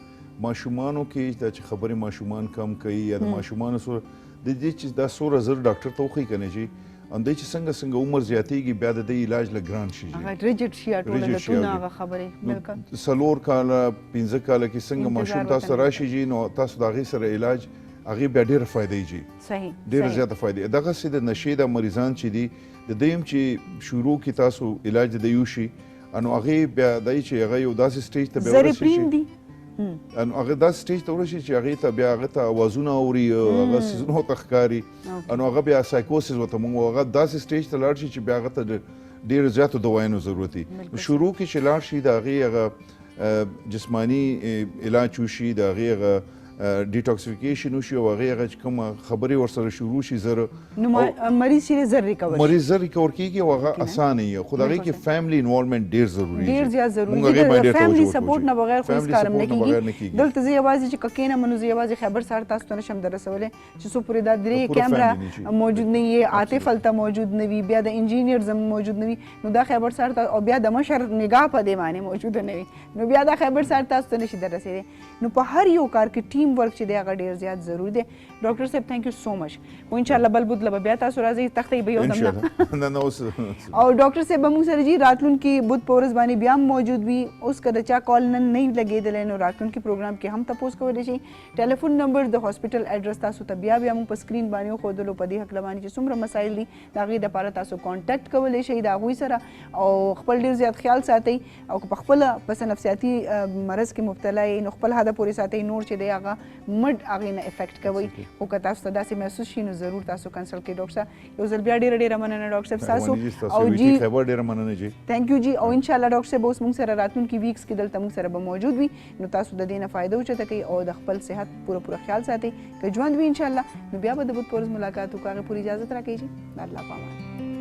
ماشومانو کې دا چې خبرې ماشومان کم کوي یا د ماشومانو سره د دې چې دا څومره زر ډاکټر ته وښیي که نه چې همدې چې څنګه عمر زیاتېږي بیا د دې علاج له ګران شي ریجټ شي ټول لتونه هغه خبرې بالکل 4 کاله 15 کاله کې څنګه ماشوم تاسو راشي جي نو تاسو د هغې سره علاج هغې بیا ډېره فایده یي صحیح ډېره زیاته فایده دغسې د نشې د مریضان چې دي د دوی هم چې شروع کې تاسو علاج د یو شي نو هغې بیا دی چې هغه یو داسې سټیج ته بیا ورسېږي نو هغه داسې سټیج ته ورسي چې هغې ته بیا هغه ته اوازونه اوري هغه څیزونه ورته ښکاري نو هغه بیا سایکوسس ورته موږ هغه داسې سټیج ته لاړ شي چې بیا هغه ته ډېرو زیاتو دوايانو ضرورت وي شروع کې چې لاړ شي د هغې هغه جسماني علاج وشي د هغې هغه ډیټاکسیفیکیشن وشي او هغې هغه چې کومه خبرې ورسره شروع شي زر نو مریض چې زر ریکور مریض زر ریکور کېږي او هغه اسانه وي خو د هغې کې فیملی انوالومنټ ډېر ضروري ډېر زیات ضروري د فیملی سپورټ نه بغیر خو هېڅ کار هم نه کېږي دلته زه یوازې چې که کښېنم نو زه یوازې خیبر سهار تاسو ته نشم دررسولی چې څو پورې دا درې کیمرا موجود نه وي عاطف هلته موجود نه وي بیا د انجینیرز هم موجود نه وي نو دا خیبر سهار او بیا د مشر نګاه په دې باندې موجوده نه وي نو بیا دا خیبر سهار تاسو ته نشي دررسېدی نو په هر یو کار کې ټیم ورک چې دی هغه ډېر زیات ضروري دی ډاکټر صاحب تھینک یو سو مچ خو انشاءالله بل بد له بیا تاسو راځئ تختې به یو دم نه او ډاکټر صاحب به موږ سره جي راتلونکي بد په ورځ باندې بیا هم موجود وي اوس که د چا کال نن نه لګېدلی نو راتلونکي پروګرام کې هم تپوس کولی شي ټلیفون نمبر د هاسپټل ایډرس تاسو ته بیا موږ په سکرین باندې وښودلو په دې هکله باندې چې څومره مسایل دي د هغې دپاره تاسو کانټیکټ کولی شئ د هغوی سره او خپل ډېر زیات خیال ساتئ او که په خپله پس نفسیاتي مرض کې مبتلا یې نو خپل هده پورې ساتئ نور چې دی هغه مډ هغې نه افیکټ کوئ خو که تاسو ته داسې محسوس شي نو ضرور تاسو کنسلټ کړئ ډاکټر صاحب یو ځل بیا ډېره مننه ډاکټر صاحب ستاسو او جی خبر ډېره مننه جی تھینک یو جی او انشاءالله ډاکټر صاحب اوس موږ سره راتلونکي ویکس کې دلته موږ سره به موجود وي نو تاسو د دې نه فایده اوچته کوئ او د خپل صحت پوره خیال ساتئ که ژوند وي انشاءالله نو بیا به د بد په ورځ ملاقات وکړو هغې پورې اجازت راکوئ جي د الله په امان